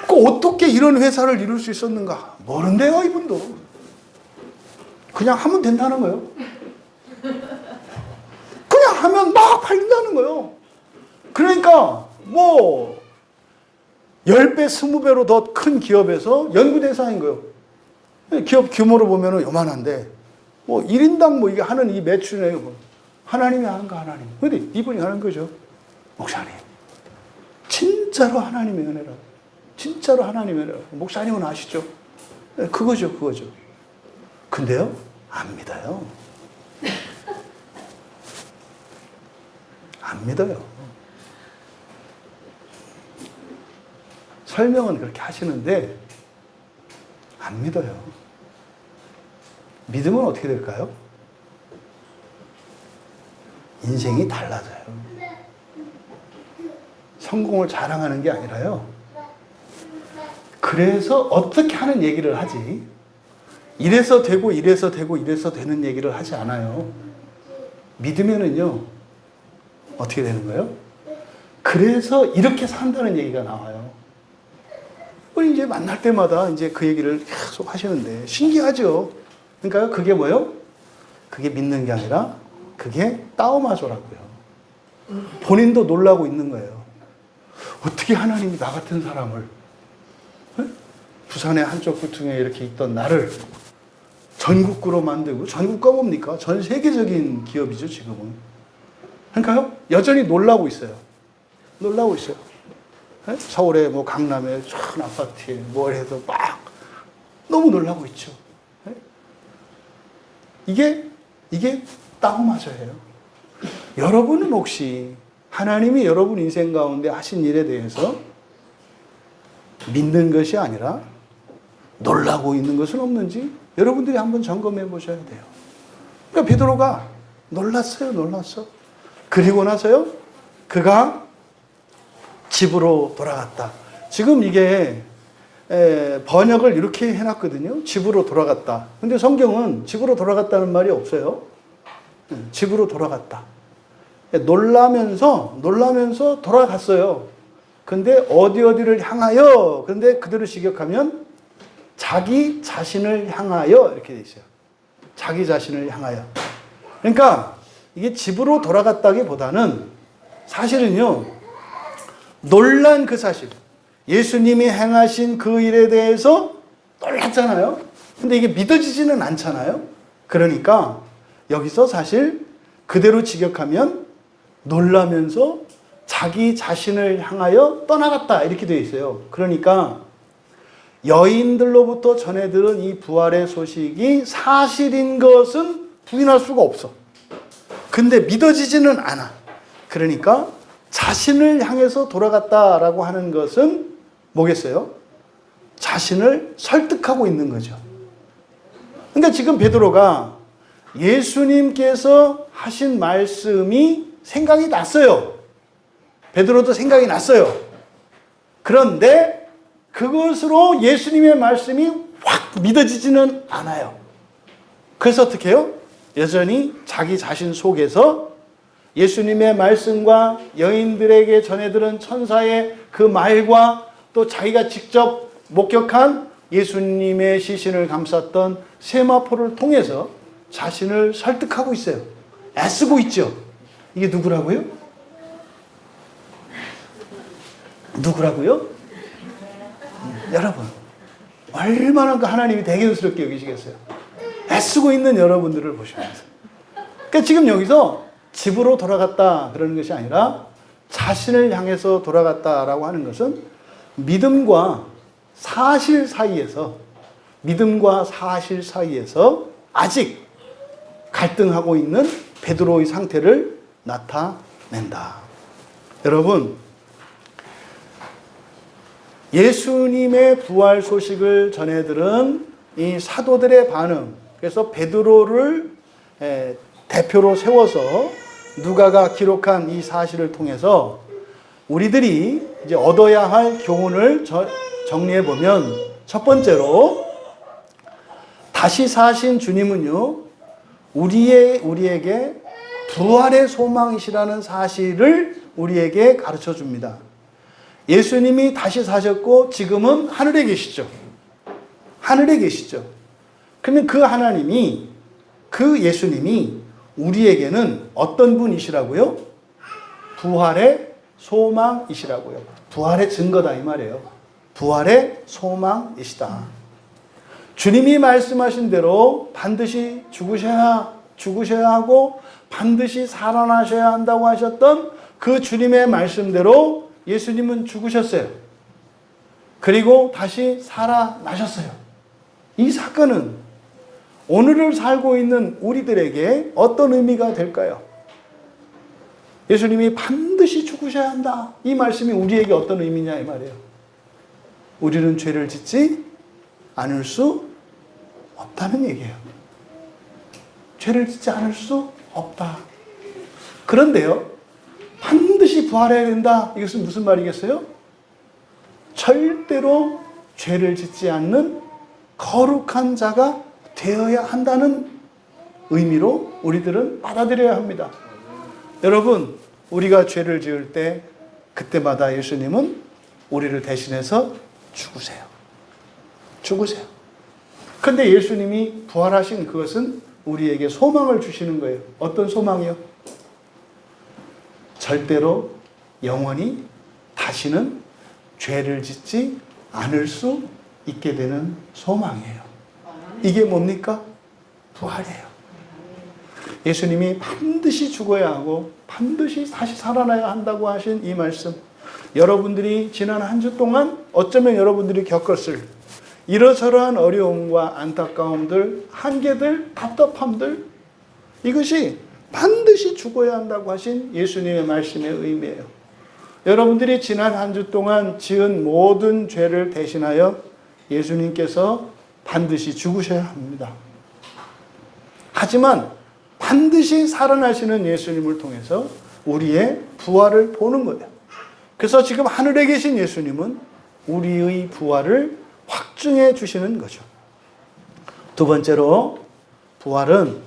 그 어떻게 이런 회사를 이룰 수 있었는가? 모른대요, 이분도. 그냥 하면 된다는 거예요. 그냥 하면 막 팔린다는 거예요. 그러니까 뭐 10배, 20배로 더 큰 기업에서 연구 대상인 거예요. 기업 규모로 보면 요만한데 뭐 1인당 뭐 이게 하는 이 매출이 뭐 하나님이 하는가, 하나님. 근데 이분이 하는 거죠. 목사님, 진짜로 하나님의 은혜라. 진짜로 하나님의 은혜라. 목사님은 아시죠? 그거죠. 근데요, 안 믿어요. 안 믿어요. 설명은 그렇게 하시는데 안 믿어요. 믿으면 어떻게 될까요? 인생이 달라져요. 성공을 자랑하는 게 아니라요. 그래서 어떻게 하는 얘기를 하지. 이래서 되고 이래서 되고 이래서 되는 얘기를 하지 않아요. 믿으면은요, 어떻게 되는 거예요? 그래서 이렇게 산다는 얘기가 나와요. 우리 이제 만날 때마다 이제 그 얘기를 계속 하시는데 신기하죠? 그러니까 그게 뭐예요? 그게 믿는 게 아니라 그게 따오마조라고요. 본인도 놀라고 있는 거예요. 어떻게 하나님이 나 같은 사람을, 부산의 한쪽 구퉁에 이렇게 있던 나를 전국구로 만들고, 전국구가 뭡니까? 전 세계적인 기업이죠, 지금은. 그러니까요, 여전히 놀라고 있어요. 놀라고 있어요. 서울에 뭐 강남에 큰 아파트에 뭘 해서 막 너무 놀라고 있죠. 이게 따오마저예요. 여러분은 혹시 하나님이 여러분 인생 가운데 하신 일에 대해서 믿는 것이 아니라 놀라고 있는 것은 없는지 여러분들이 한번 점검해 보셔야 돼요. 그러니까 베드로가 놀랐어. 그리고 나서요, 그가 집으로 돌아갔다. 지금 이게 번역을 이렇게 해놨거든요. 집으로 돌아갔다. 근데 성경은 집으로 돌아갔다는 말이 없어요. 집으로 돌아갔다. 놀라면서 돌아갔어요. 근데 어디를 향하여? 근데 그대로 직역하면 자기 자신을 향하여 이렇게 돼 있어요. 자기 자신을 향하여. 그러니까 이게 집으로 돌아갔다기보다는 사실은요, 놀란 그 사실, 예수님이 행하신 그 일에 대해서 놀랐잖아요. 근데 이게 믿어지지는 않잖아요. 그러니까 여기서 사실 그대로 직역하면 놀라면서 자기 자신을 향하여 떠나갔다 이렇게 되어 있어요. 그러니까 여인들로부터 전해 들은 이 부활의 소식이 사실인 것은 부인할 수가 없어. 근데 믿어지지는 않아. 그러니까 자신을 향해서 돌아갔다라고 하는 것은 뭐겠어요? 자신을 설득하고 있는 거죠. 그러니까 지금 베드로가 예수님께서 하신 말씀이 생각이 났어요. 베드로도 생각이 났어요. 그런데 그것으로 예수님의 말씀이 확 믿어지지는 않아요. 그래서 어떻게 해요? 여전히 자기 자신 속에서 예수님의 말씀과 여인들에게 전해들은 천사의 그 말과 또 자기가 직접 목격한 예수님의 시신을 감쌌던 세마포를 통해서 자신을 설득하고 있어요. 애쓰고 있죠. 이게 누구라고요? 여러분, 얼마나 그 하나님이 대견스럽게 여기시겠어요? 애쓰고 있는 여러분들을 보시면서. 그러니까 지금 여기서 집으로 돌아갔다 그러는 것이 아니라 자신을 향해서 돌아갔다라고 하는 것은 믿음과 사실 사이에서 아직 갈등하고 있는 베드로의 상태를 나타낸다. 여러분, 예수님의 부활 소식을 전해들은 이 사도들의 반응, 그래서 베드로를 대표로 세워서 누가가 기록한 이 사실을 통해서 우리들이 이제 얻어야 할 교훈을 정리해 보면, 첫 번째로 다시 사신 주님은요, 우리에게 부활의 소망이시라는 사실을 우리에게 가르쳐 줍니다. 예수님이 다시 사셨고 지금은 하늘에 계시죠. 하늘에 계시죠. 그러면 그 하나님이, 그 예수님이 우리에게는 어떤 분이시라고요? 부활의 소망이시라고요. 부활의 증거다 이 말이에요. 부활의 소망이시다. 주님이 말씀하신 대로 반드시 죽으셔야 하고 반드시 살아나셔야 한다고 하셨던 그 주님의 말씀대로 예수님은 죽으셨어요. 그리고 다시 살아나셨어요. 이 사건은 오늘을 살고 있는 우리들에게 어떤 의미가 될까요? 예수님이 반드시 죽으셔야 한다. 이 말씀이 우리에게 어떤 의미냐 이 말이에요. 우리는 죄를 짓지 않을 수 없다는 얘기예요. 죄를 짓지 않을 수 없다. 그런데요, 반드시 부활해야 된다. 이것은 무슨 말이겠어요? 절대로 죄를 짓지 않는 거룩한 자가 되어야 한다는 의미로 우리들은 받아들여야 합니다. 여러분, 우리가 죄를 지을 때 그때마다 예수님은 우리를 대신해서 죽으세요. 죽으세요. 근데 예수님이 부활하신 그것은 우리에게 소망을 주시는 거예요. 어떤 소망이요? 절대로 영원히 다시는 죄를 짓지 않을 수 있게 되는 소망이에요. 이게 뭡니까? 부활이에요. 예수님이 반드시 죽어야 하고 반드시 다시 살아나야 한다고 하신 이 말씀, 여러분들이 지난 한 주 동안 어쩌면 여러분들이 겪었을 이러저러한 어려움과 안타까움들, 한계들, 답답함들, 이것이 반드시 죽어야 한다고 하신 예수님의 말씀의 의미예요. 여러분들이 지난 한 주 동안 지은 모든 죄를 대신하여 예수님께서 반드시 죽으셔야 합니다. 하지만 반드시 살아나시는 예수님을 통해서 우리의 부활을 보는 거예요. 그래서 지금 하늘에 계신 예수님은 우리의 부활을 확증해 주시는 거죠. 두 번째로, 부활은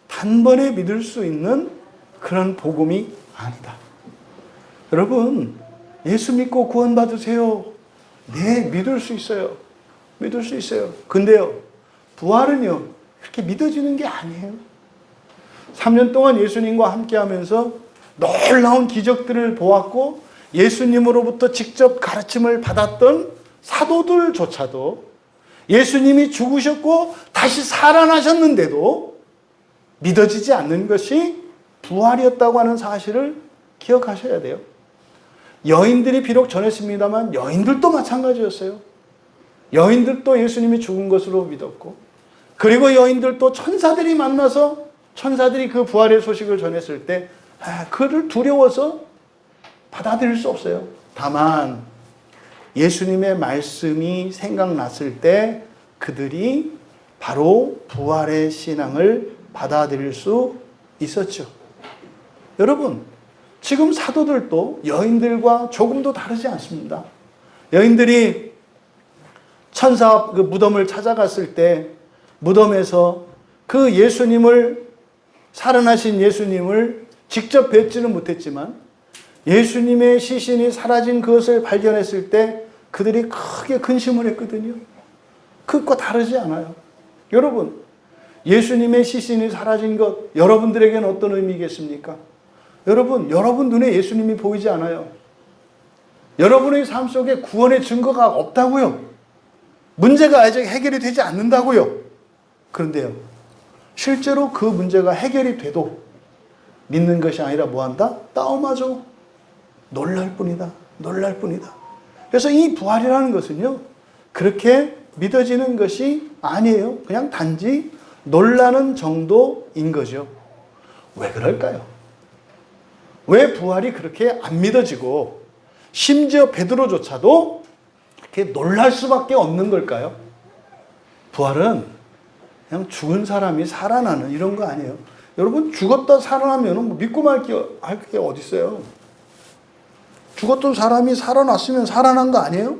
단번에 믿을 수 있는 그런 복음이 아니다. 여러분, 예수 믿고 구원받으세요. 네, 믿을 수 있어요. 믿을 수 있어요. 근데요, 부활은요, 그렇게 믿어지는 게 아니에요. 3년 동안 예수님과 함께 하면서 놀라운 기적들을 보았고 예수님으로부터 직접 가르침을 받았던 사도들조차도 예수님이 죽으셨고 다시 살아나셨는데도 믿어지지 않는 것이 부활이었다고 하는 사실을 기억하셔야 돼요. 여인들이 비록 전했습니다만 여인들도 마찬가지였어요. 여인들도 예수님이 죽은 것으로 믿었고, 그리고 여인들도 천사들이 만나서 천사들이 그 부활의 소식을 전했을 때 그를 두려워서 받아들일 수 없어요. 다만 예수님의 말씀이 생각났을 때 그들이 바로 부활의 신앙을 받아들일 수 있었죠. 여러분, 지금 사도들도 여인들과 조금도 다르지 않습니다. 여인들이 천사 그 무덤을 찾아갔을 때 무덤에서 그 예수님을, 살아나신 예수님을 직접 뵙지는 못했지만 예수님의 시신이 사라진 그것을 발견했을 때 그들이 크게 근심을 했거든요. 그것과 다르지 않아요. 여러분, 예수님의 시신이 사라진 것, 여러분들에게는 어떤 의미겠습니까? 여러분, 여러분 눈에 예수님이 보이지 않아요. 여러분의 삶 속에 구원의 증거가 없다고요. 문제가 아직 해결이 되지 않는다고요. 그런데요, 실제로 그 문제가 해결이 돼도 믿는 것이 아니라 뭐한다? 따옴하죠. 놀랄 뿐이다. 놀랄 뿐이다. 그래서 이 부활이라는 것은요, 그렇게 믿어지는 것이 아니에요. 그냥 단지 놀라는 정도인 거죠. 왜 그럴까요? 왜 부활이 그렇게 안 믿어지고 심지어 베드로조차도 이렇게 놀랄 수밖에 없는 걸까요? 부활은 그냥 죽은 사람이 살아나는 이런 거 아니에요. 여러분, 죽었다 살아나면 뭐 믿고 할 게 어디 있어요? 죽었던 사람이 살아났으면 살아난 거 아니에요?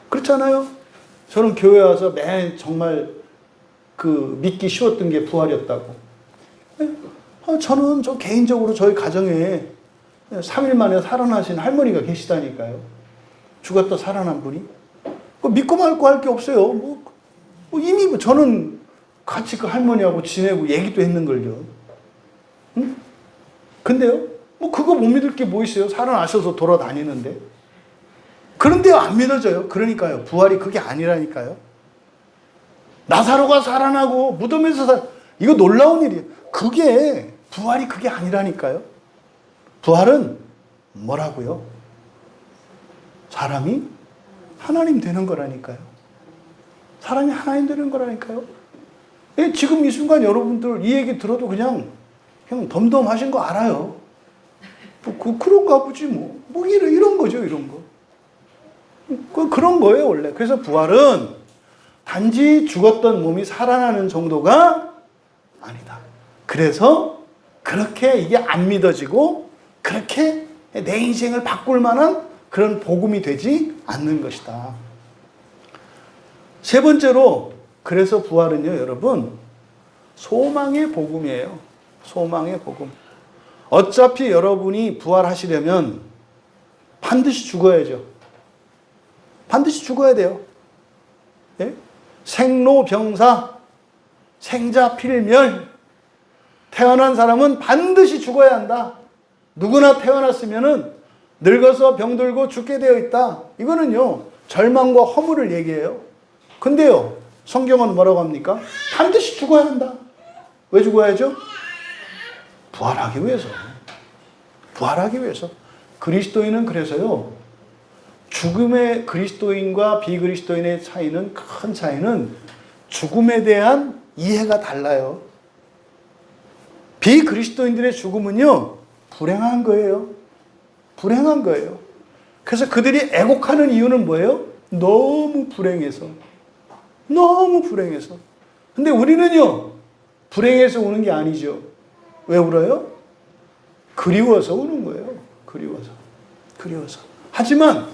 그렇잖아요. 저는 교회 와서 정말 믿기 쉬웠던 게 부활이었다고. 저는 개인적으로 저희 가정에 3일 만에 살아나신 할머니가 계시다니까요. 죽었다 살아난 분이. 믿고 말고 할 게 없어요. 이미 저는 같이 그 할머니하고 지내고 얘기도 했는걸요. 응? 근데요, 그거 못 믿을 게 뭐 있어요? 살아나셔서 돌아다니는데. 그런데요, 안 믿어져요. 그러니까요, 부활이 그게 아니라니까요. 나사로가 살아나고 무덤에서 이거 놀라운 일이에요. 부활이 그게 아니라니까요. 부활은 뭐라고요? 사람이 하나님 되는 거라니까요. 사람이 하나님 되는 거라니까요. 지금 이 순간 여러분들 이 얘기 들어도 그냥 덤덤하신 거 알아요. 그런가 보지 이런 거죠, 이런 거. 그런 거예요, 원래. 그래서 부활은 단지 죽었던 몸이 살아나는 정도가 아니다. 그래서 그렇게 이게 안 믿어지고 그렇게 내 인생을 바꿀 만한 그런 복음이 되지 않는 것이다. 세 번째로, 그래서 부활은요, 여러분, 소망의 복음이에요. 소망의 복음. 어차피 여러분이 부활하시려면 반드시 죽어야죠. 반드시 죽어야 돼요. 예? 생로병사, 생자필멸. 태어난 사람은 반드시 죽어야 한다. 누구나 태어났으면은 늙어서 병들고 죽게 되어 있다. 이거는요, 절망과 허물을 얘기해요. 근데요, 성경은 뭐라고 합니까? 반드시 죽어야 한다. 왜 죽어야죠? 부활하기 위해서. 부활하기 위해서. 그리스도인은 그래서요, 죽음의 그리스도인과 비그리스도인의 차이는, 큰 차이는 죽음에 대한 이해가 달라요. 비그리스도인들의 죽음은요, 불행한 거예요. 불행한 거예요. 그래서 그들이 애곡하는 이유는 뭐예요? 너무 불행해서. 너무 불행해서. 근데 우리는요, 불행해서 우는 게 아니죠. 왜 울어요? 그리워서 우는 거예요. 그리워서. 그리워서. 하지만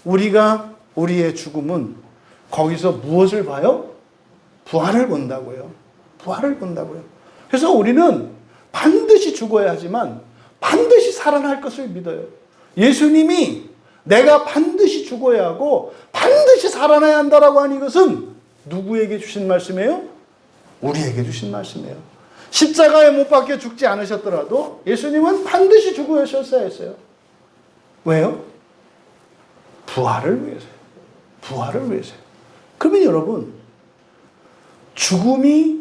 우리의 죽음은 거기서 무엇을 봐요? 부활을 본다고요. 부활을 본다고요. 그래서 우리는 반드시 죽어야 하지만 반드시 살아날 것을 믿어요. 예수님이 내가 반드시 죽어야 하고 반드시 살아나야 한다라고 하는 이것은 누구에게 주신 말씀이에요? 우리에게 주신 말씀이에요. 십자가에 못 박혀 죽지 않으셨더라도 예수님은 반드시 죽으셨어야 했어요. 왜요? 부활을 위해서요. 부활을 위해서요. 그러면 여러분, 죽음의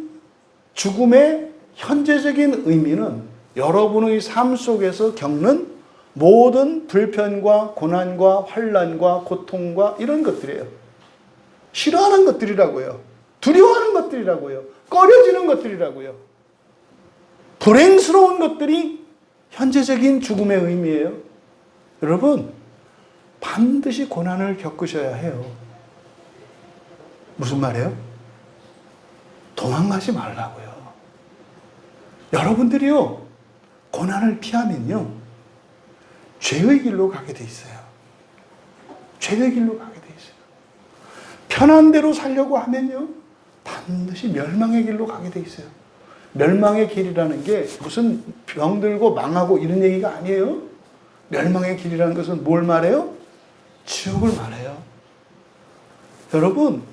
현재적인 의미는 여러분의 삶 속에서 겪는 모든 불편과 고난과 환난과 고통과 이런 것들이에요. 싫어하는 것들이라고요. 두려워하는 것들이라고요. 꺼려지는 것들이라고요. 불행스러운 것들이 현재적인 죽음의 의미예요. 여러분, 반드시 고난을 겪으셔야 해요. 무슨 말이에요? 도망가지 말라고요. 여러분들이요, 고난을 피하면요, 죄의 길로 가게 돼 있어요. 죄의 길로 가게 돼 있어요. 편한 대로 살려고 하면요, 반드시 멸망의 길로 가게 돼 있어요. 멸망의 길이라는 게 무슨 병들고 망하고 이런 얘기가 아니에요. 멸망의 길이라는 것은 뭘 말해요? 지옥을 말해요. 여러분,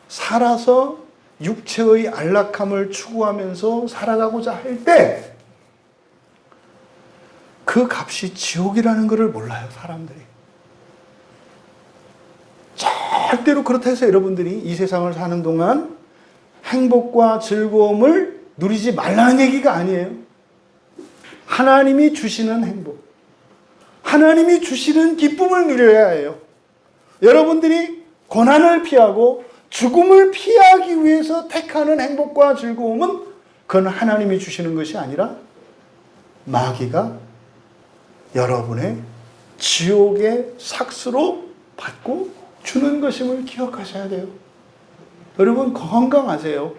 살아서 육체의 안락함을 추구하면서 살아가고자 할 때 그 값이 지옥이라는 것을 몰라요, 사람들이. 절대로 그렇다 해서 여러분들이 이 세상을 사는 동안 행복과 즐거움을 누리지 말라는 얘기가 아니에요. 하나님이 주시는 행복, 하나님이 주시는 기쁨을 누려야 해요. 여러분들이 고난을 피하고 죽음을 피하기 위해서 택하는 행복과 즐거움은 그건 하나님이 주시는 것이 아니라 마귀가 여러분의 지옥의 삭스로 받고 주는 것임을 기억하셔야 돼요. 여러분 건강하세요.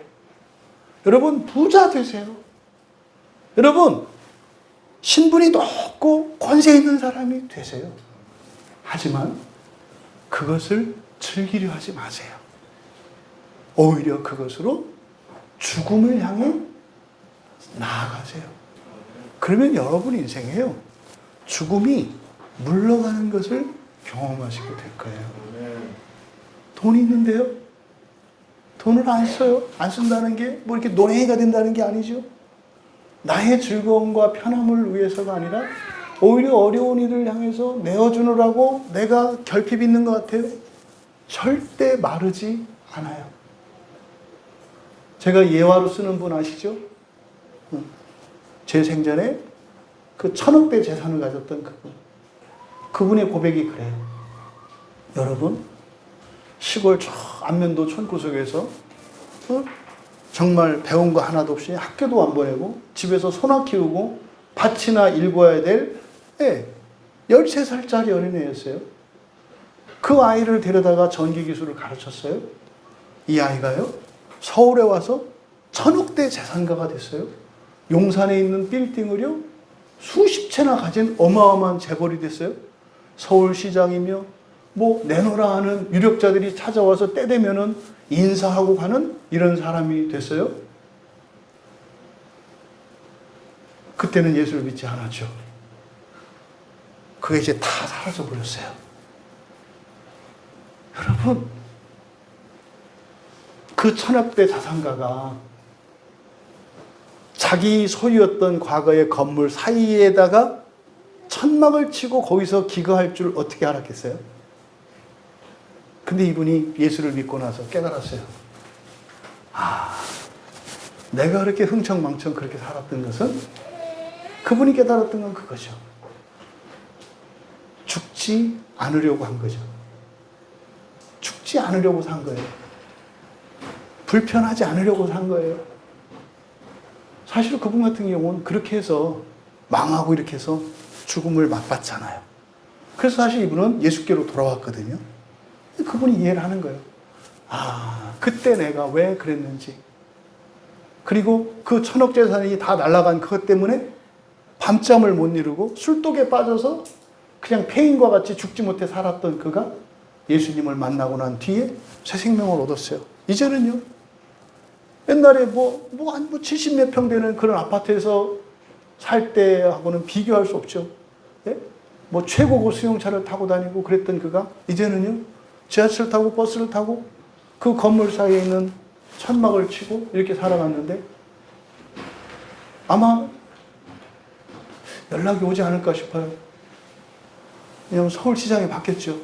여러분 부자 되세요. 여러분 신분이 높고 권세 있는 사람이 되세요. 하지만 그것을 즐기려 하지 마세요. 오히려 그것으로 죽음을 향해 나아가세요. 그러면 여러분 인생에요, 죽음이 물러가는 것을 경험하시게 될 거예요. 돈이 있는데요, 돈을 안 써요. 안 쓴다는 게 뭐 이렇게 노랭이가 된다는 게 아니죠. 나의 즐거움과 편함을 위해서가 아니라 오히려 어려운 이들을 향해서 내어주느라고 내가 결핍 있는 것 같아요. 절대 마르지 않아요. 제가 예화로 쓰는 분 아시죠? 제 생전에 그 1000억대 재산을 가졌던 그분. 그분의 고백이 그래요. 여러분, 시골 저 안면도 촌구석에서 정말 배운 거 하나도 없이 학교도 안 보내고 집에서 소나 키우고 밭이나 일궈야 될 13살짜리 어린애였어요. 그 아이를 데려다가 전기기술을 가르쳤어요. 이 아이가요, 서울에 와서 1000억대 재산가가 됐어요. 용산에 있는 빌딩을요, 수십 채나 가진 어마어마한 재벌이 됐어요. 서울시장이며 뭐 내놓으라 하는 유력자들이 찾아와서 때 되면은 인사하고 가는 이런 사람이 됐어요. 그때는 예수를 믿지 않았죠. 그게 이제 다 사라져 버렸어요. 여러분, 그 1000억대 자산가가 자기 소유였던 과거의 건물 사이에다가 천막을 치고 거기서 기거할 줄 어떻게 알았겠어요? 근데 이분이 예수를 믿고 나서 깨달았어요. 아, 내가 그렇게 흥청망청 그렇게 살았던 것은, 그분이 깨달았던 건 그거죠. 죽지 않으려고 한 거죠. 죽지 않으려고 산 거예요. 불편하지 않으려고 산 거예요. 사실 그분 같은 경우는 그렇게 해서 망하고 이렇게 해서 죽음을 맛봤잖아요. 그래서 사실 이분은 예수께로 돌아왔거든요. 그분이 이해를 하는 거예요. 아, 그때 내가 왜 그랬는지. 그리고 그 1000억 재산이 다 날아간 그것 때문에 밤잠을 못 이루고 술독에 빠져서 그냥 폐인과 같이 죽지 못해 살았던 그가 예수님을 만나고 난 뒤에 새 생명을 얻었어요. 이제는요, 옛날에 뭐 70몇 평 되는 그런 아파트에서 살 때하고는 비교할 수 없죠. 예? 뭐 최고급 수용차를 타고 다니고 그랬던 그가 이제는요, 지하철 타고 버스를 타고 그 건물 사이에 있는 천막을 치고 이렇게 살아갔는데 아마 연락이 오지 않을까 싶어요. 왜냐하면 서울시장이 바뀌었죠.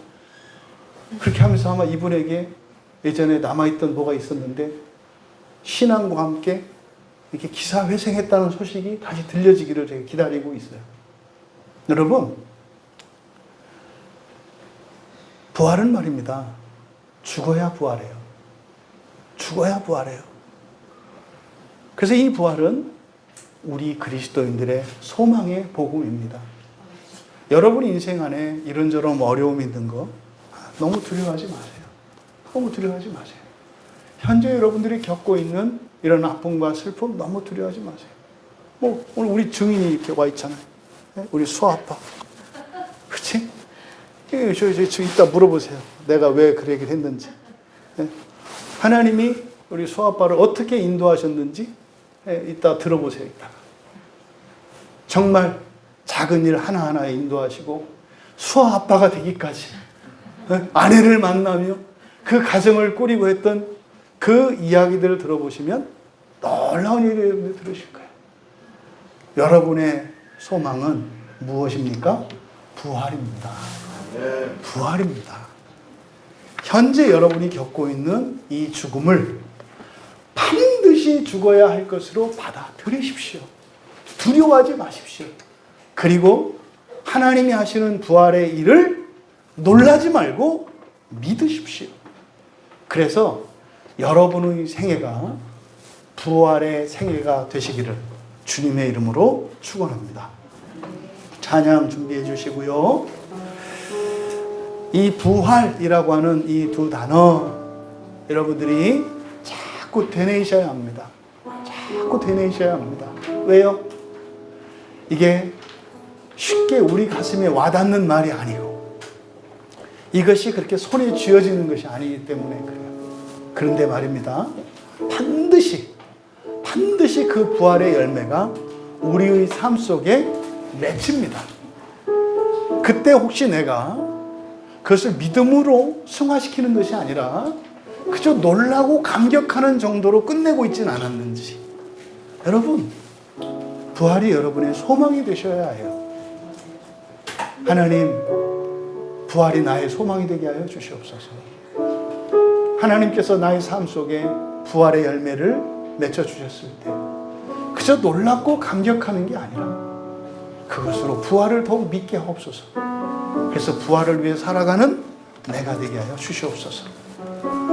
그렇게 하면서 아마 이분에게 예전에 남아있던 뭐가 있었는데 신앙과 함께 이렇게 기사회생했다는 소식이 다시 들려지기를 제가 기다리고 있어요. 여러분, 부활은 말입니다. 죽어야 부활해요. 죽어야 부활해요. 그래서 이 부활은 우리 그리스도인들의 소망의 복음입니다. 여러분 인생 안에 이런저런 어려움이 있는 거 너무 두려워하지 마세요. 너무 두려워하지 마세요. 현재 여러분들이 겪고 있는 이런 아픔과 슬픔 너무 두려워하지 마세요. 뭐 오늘 우리 증인이 이렇게 와 있잖아요. 우리 수아빠. 그렇지? 저 이따 물어보세요. 내가 왜 그 얘기를 했는지. 하나님이 우리 수아빠를 어떻게 인도하셨는지 이따 들어보세요. 이따가. 정말 작은 일 하나하나에 인도하시고 수아빠가 되기까지 아내를 만나며 그 가정을 꾸리고 했던 그 이야기들을 들어보시면 놀라운 얘기를 들으실 거예요. 여러분의 소망은 무엇입니까? 부활입니다. 부활입니다. 현재 여러분이 겪고 있는 이 죽음을 반드시 죽어야 할 것으로 받아들이십시오. 두려워하지 마십시오. 그리고 하나님이 하시는 부활의 일을 놀라지 말고 믿으십시오. 그래서 여러분의 생애가 부활의 생애가 되시기를 주님의 이름으로 축원합니다. 찬양 준비해 주시고요. 이 부활이라고 하는 이 두 단어 여러분들이 자꾸 되뇌이셔야 합니다. 자꾸 되뇌이셔야 합니다. 왜요? 이게 쉽게 우리 가슴에 와닿는 말이 아니고 이것이 그렇게 손에 쥐어지는 것이 아니기 때문에 그래요. 그런데 말입니다. 반드시 그 부활의 열매가 우리의 삶 속에 맺힙니다. 그때 혹시 내가 그것을 믿음으로 승화시키는 것이 아니라 그저 놀라고 감격하는 정도로 끝내고 있지는 않았는지. 여러분, 부활이 여러분의 소망이 되셔야 해요. 하나님, 부활이 나의 소망이 되게 하여 주시옵소서. 하나님께서 나의 삶 속에 부활의 열매를 맺어주셨을 때 그저 놀랍고 감격하는 게 아니라 그것으로 부활을 더욱 믿게 하옵소서. 그래서 부활을 위해 살아가는 내가 되게 하여 주시옵소서.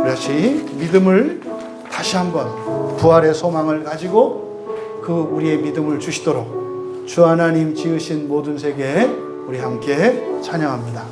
그렇지, 믿음을 다시 한번 부활의 소망을 가지고 그 우리의 믿음을 주시도록 주 하나님 지으신 모든 세계에 우리 함께 찬양합니다.